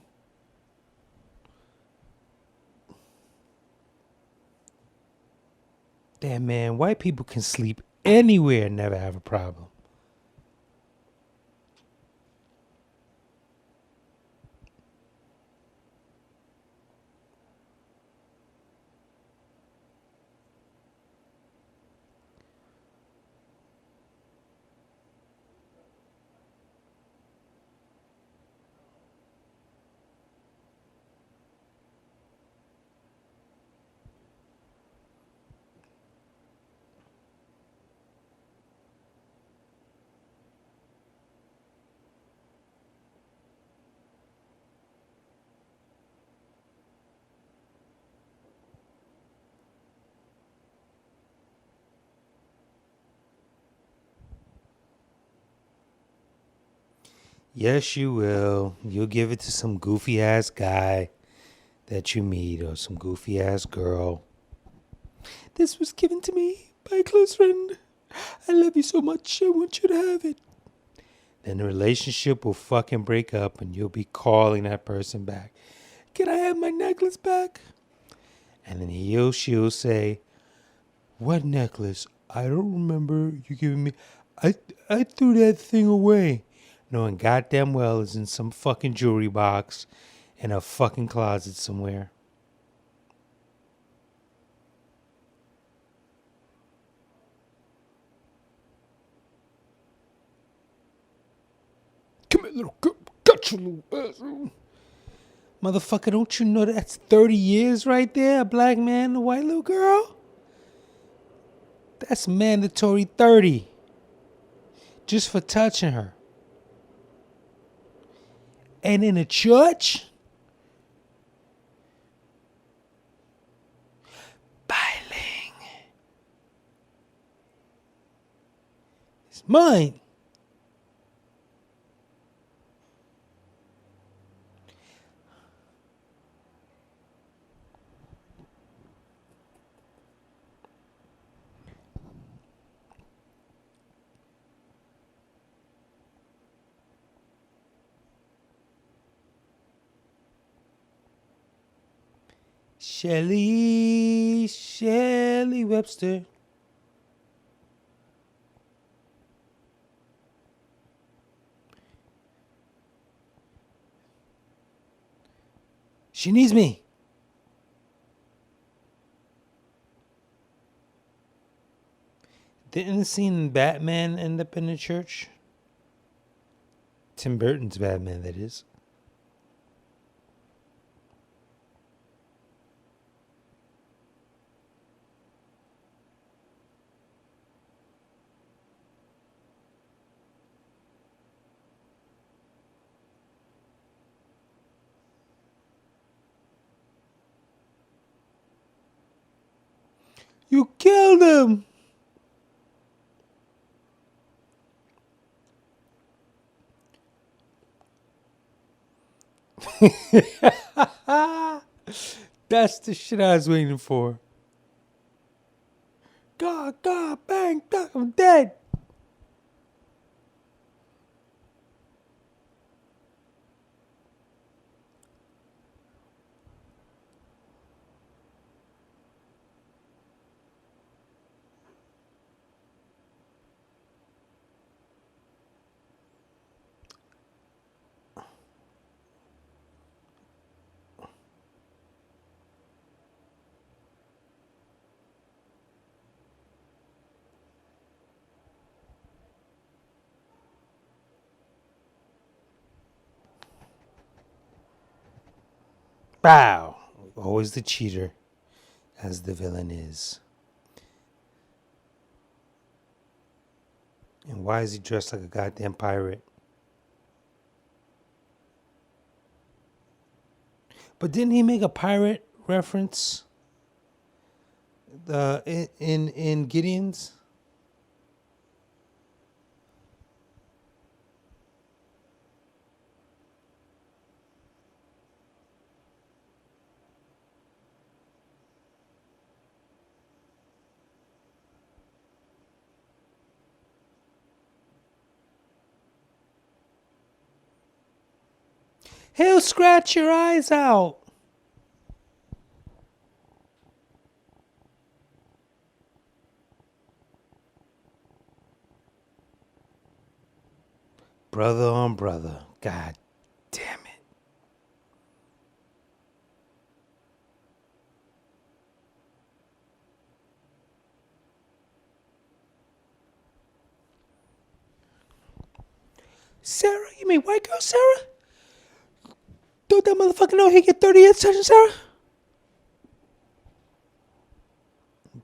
Damn, man, white people can sleep anywhere and never have a problem. Yes, you will. You'll give it to some goofy ass guy that you meet or some goofy ass girl. This was given to me by a close friend. I love you so much. I want you to have it. Then the relationship will fucking break up and you'll be calling that person back. Can I have my necklace back? And then she'll say, what necklace? I don't remember you giving me. I threw that thing away. Knowing goddamn well it's in some fucking jewelry box in a fucking closet somewhere. Come here, little girl. Got you, little asshole. Motherfucker, don't you know that's 30 years right there? A black man and a white little girl? That's mandatory 30. Just for touching her. And in a church? Biling. It's mine. Shelley Webster. She needs me. Didn't the scene in Batman end up in the church? Tim Burton's Batman, that is. You killed him! That's the shit I was waiting for. God, bang, God, I'm dead. Bow. Always the cheater, as the villain is. And why is he dressed like a goddamn pirate? But didn't he make a pirate reference In Gideon's. He'll scratch your eyes out. Brother on brother. God damn it. Sarah? You mean white girl Sarah? Don't that motherfucker know he get 38 sessions, Sarah?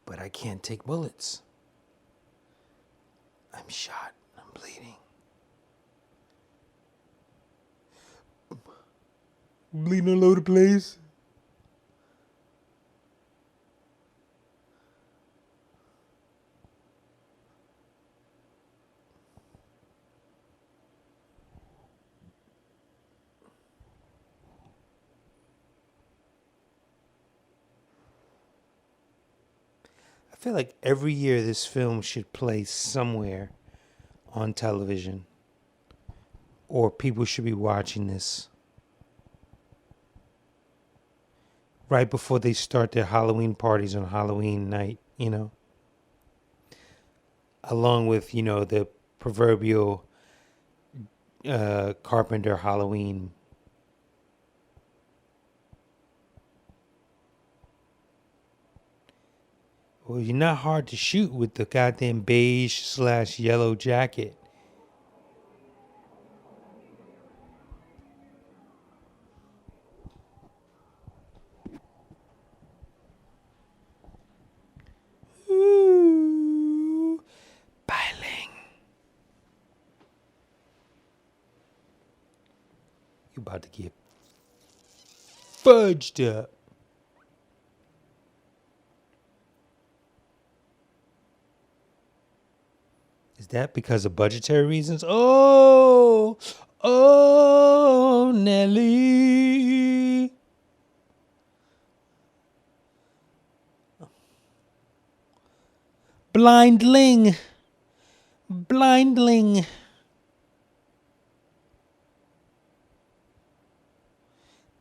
But I can't take bullets. I'm shot. I'm bleeding. Bleeding all over the place. I feel like every year this film should play somewhere on television, or people should be watching this right before they start their Halloween parties on Halloween night, along with, the proverbial Carpenter Halloween. Well, you're not hard to shoot with the goddamn beige/yellow jacket. Ooh, Bailing. You about to get fudged up. Is that because of budgetary reasons? Oh, Nelly. Blindling. Blindling.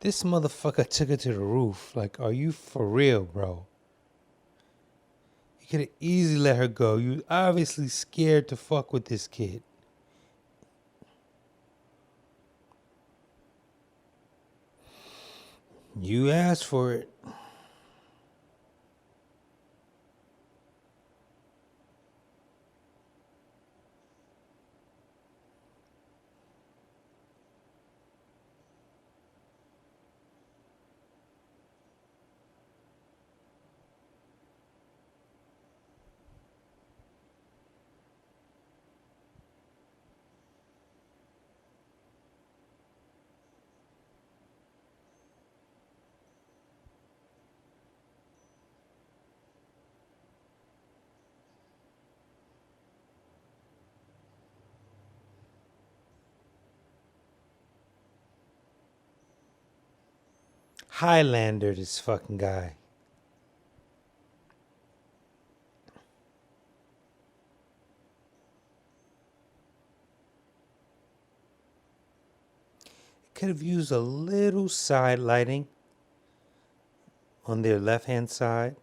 This motherfucker took it to the roof. Like, are you for real, bro? You could have easily let her go. You obviously scared to fuck with this kid. You asked for it. Highlander, this fucking guy. Could have used a little side lighting on their left hand side.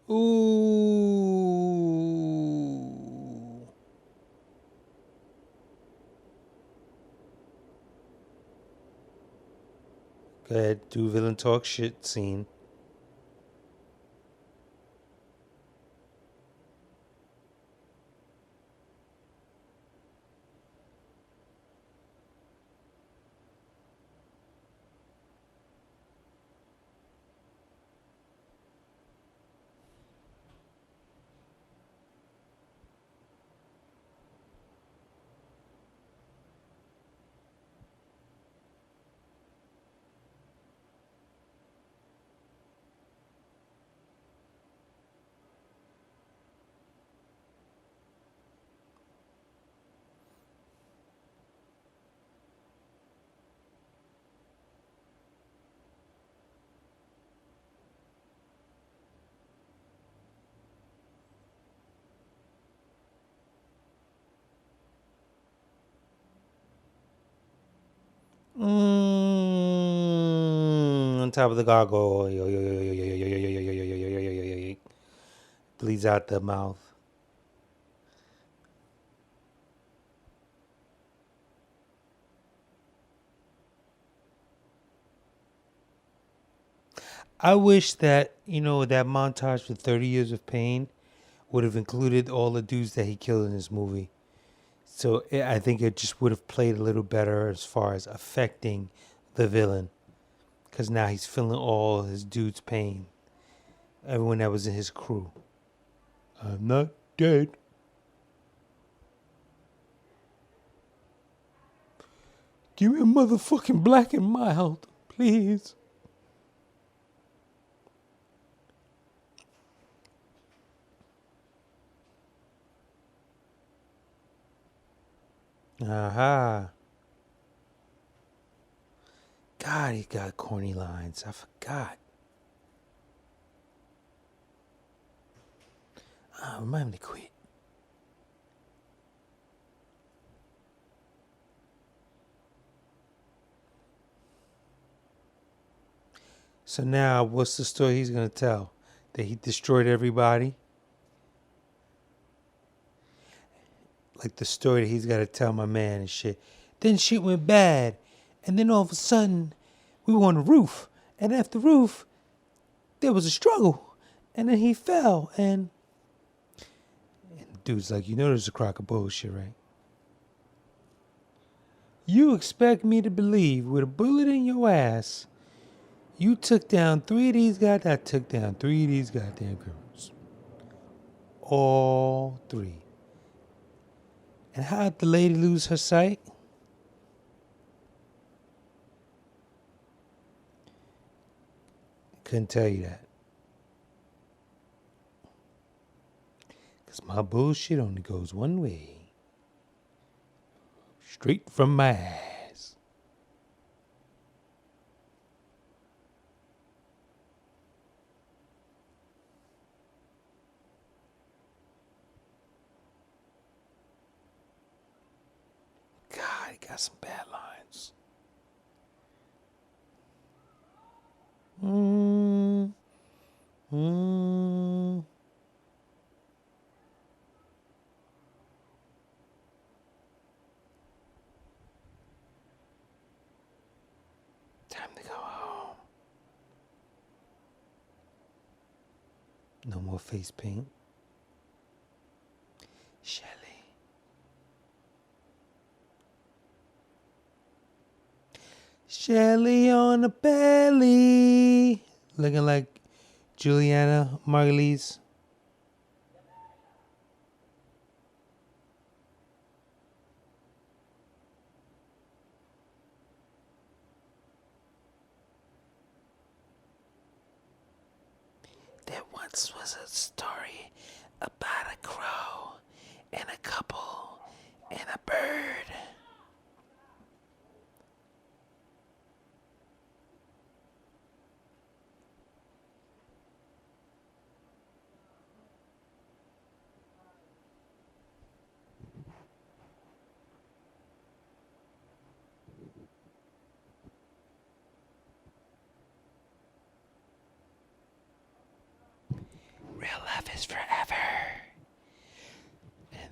Ooh. Go ahead, do villain talk shit scene. On top of the gargoyle. Bleeds out the mouth. I wish that, that montage with 30 Years of Pain would have included all the dudes that he killed in this movie. So I think it just would have played a little better as far as affecting the villain. Because now he's feeling all his dude's pain. Everyone that was in his crew. I'm not dead. Give me a motherfucking black and mild, please. Aha. God, he got corny lines. I forgot. Remind me to quit. So now, what's the story he's going to tell? That he destroyed everybody? Like the story that he's got to tell my man and shit. Then shit went bad. And then all of a sudden, we were on the roof. And after the roof, there was a struggle. And then he fell. And the dude's like, there's a crock of bullshit, right? You expect me to believe with a bullet in your ass, you took down 3 of these guys? I took down 3 of these goddamn girls. All 3. And how'd the lady lose her sight? Couldn't tell you that. Because my bullshit only goes one way. Straight from my ass. God, he got some bad lines. Mm. Time to go home. No more face paint. Shelly. Shelly on the belly. Looking like Juliana Margulies. There once was a story about a crow and a couple and a bird. Real love is forever. And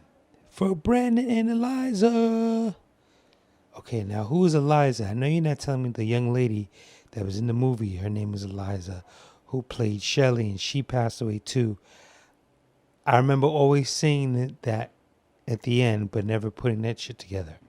for Brandon and Eliza. Okay, now who is Eliza? I know you're not telling me the young lady that was in the movie. Her name was Eliza, who played Shelly, and she passed away too. I remember always saying that at the end, but never putting that shit together.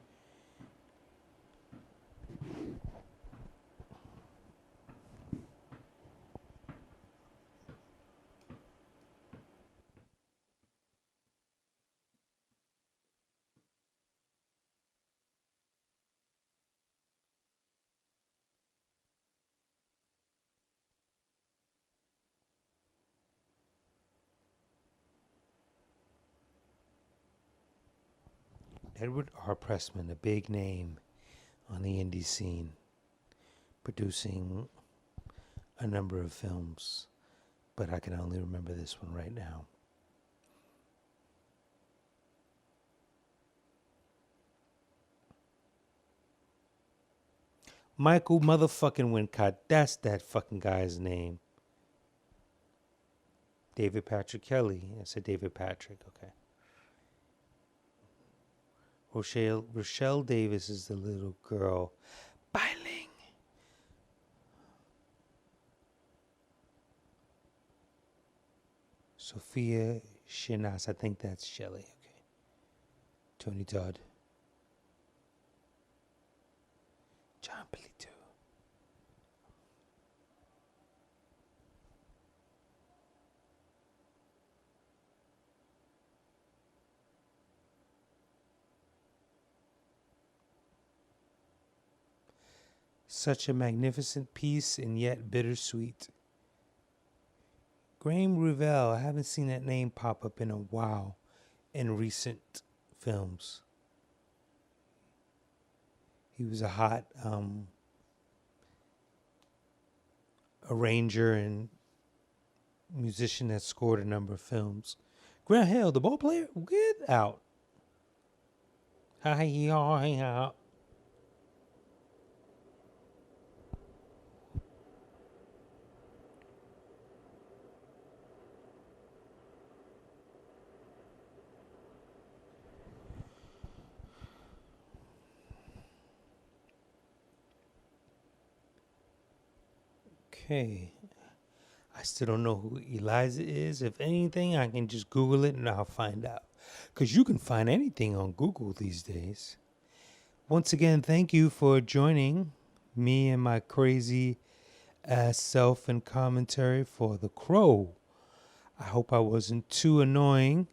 Edward R. Pressman, a big name on the indie scene, producing a number of films, but I can only remember this one right now. Michael motherfucking Wincott. That's that fucking guy's name. David Patrick Kelly. I said David Patrick. Okay. Rochelle Davis is the little girl. Biling. Sophia Shinas. I think that's Shelley. Okay. Tony Todd. John Polito. Such a magnificent piece and yet bittersweet. Graham Revell. I haven't seen that name pop up in a while in recent films. He was a hot arranger and musician that scored a number of films. Grant Hill, the ball player, get out. Hi. Okay. I still don't know who Eliza is. If anything, I can just Google it and I'll find out. Because you can find anything on Google these days. Once again, thank you for joining me and my crazy ass self and commentary for The Crow. I hope I wasn't too annoying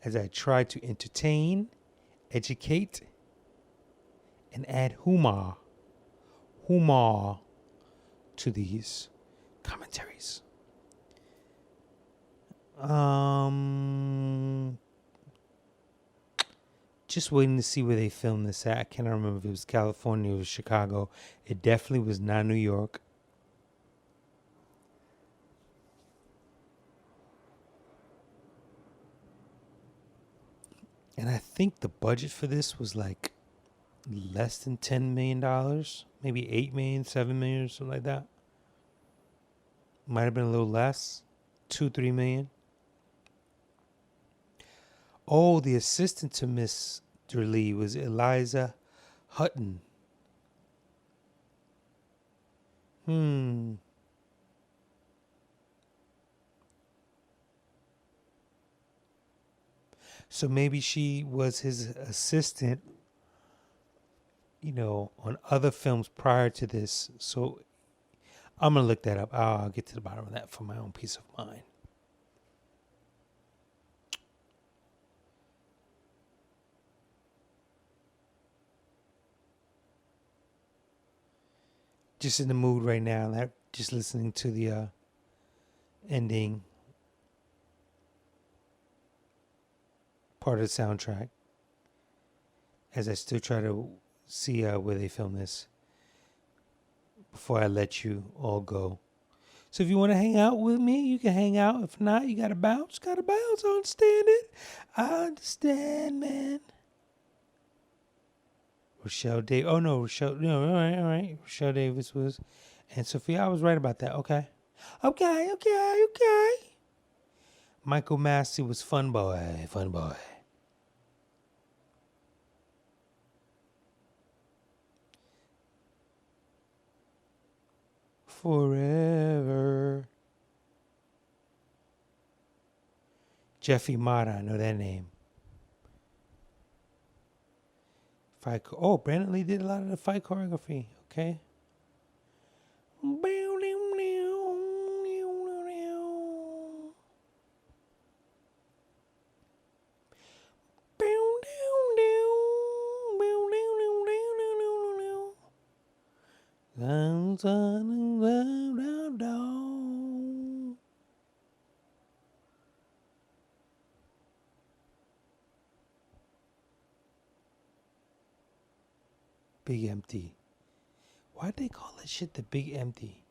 as I tried to entertain, educate, and add humor to these commentaries. Just waiting to see where they filmed this at. I cannot remember if it was California or it was Chicago. It definitely was not New York. And I think the budget for this was like less than $10 million, maybe $8 million, $7 million, or something like that. Might have been a little less, $2-3 million. Oh, the assistant to Mr. Lee was Eliza Hutton. So maybe she was his assistant, on other films prior to this. So I'm going to look that up. I'll get to the bottom of that for my own peace of mind. Just in the mood right now, just listening to the ending part of the soundtrack as I still try to see where they film this before I let you all go. So if you want to hang out with me, you can hang out. If not, you got to bounce. I understand it. I understand, man. Rochelle Davis. Oh, no, Rochelle. No, all right. Rochelle Davis was. And Sophia, I was right about that. Okay. Michael Massey was Fun Boy. Forever. Jeffy Mata, I know that name. Brandon Lee did a lot of the fight choreography. Okay. Big Empty. Why'd they call that shit the Big Empty?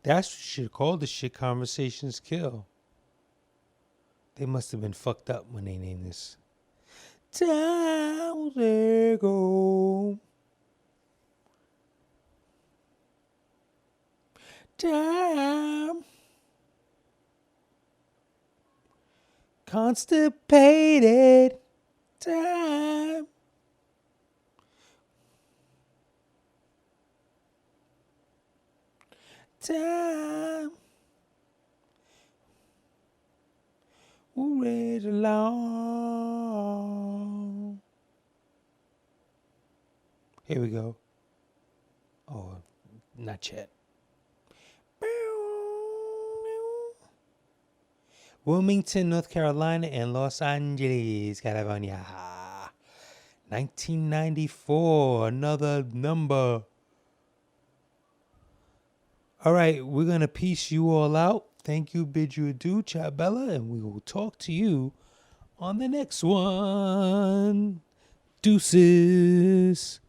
That's what you should call the shit Conversations Kill. They must have been fucked up when they named this. Time will go. Time. Constipated. Time. Time. Will rage along. Here we go. Oh, not yet. Wilmington, North Carolina, and Los Angeles, California. 1994, another number. All right, we're going to peace you all out. Thank you, bid you adieu, ciao bella, and we will talk to you on the next one. Deuces.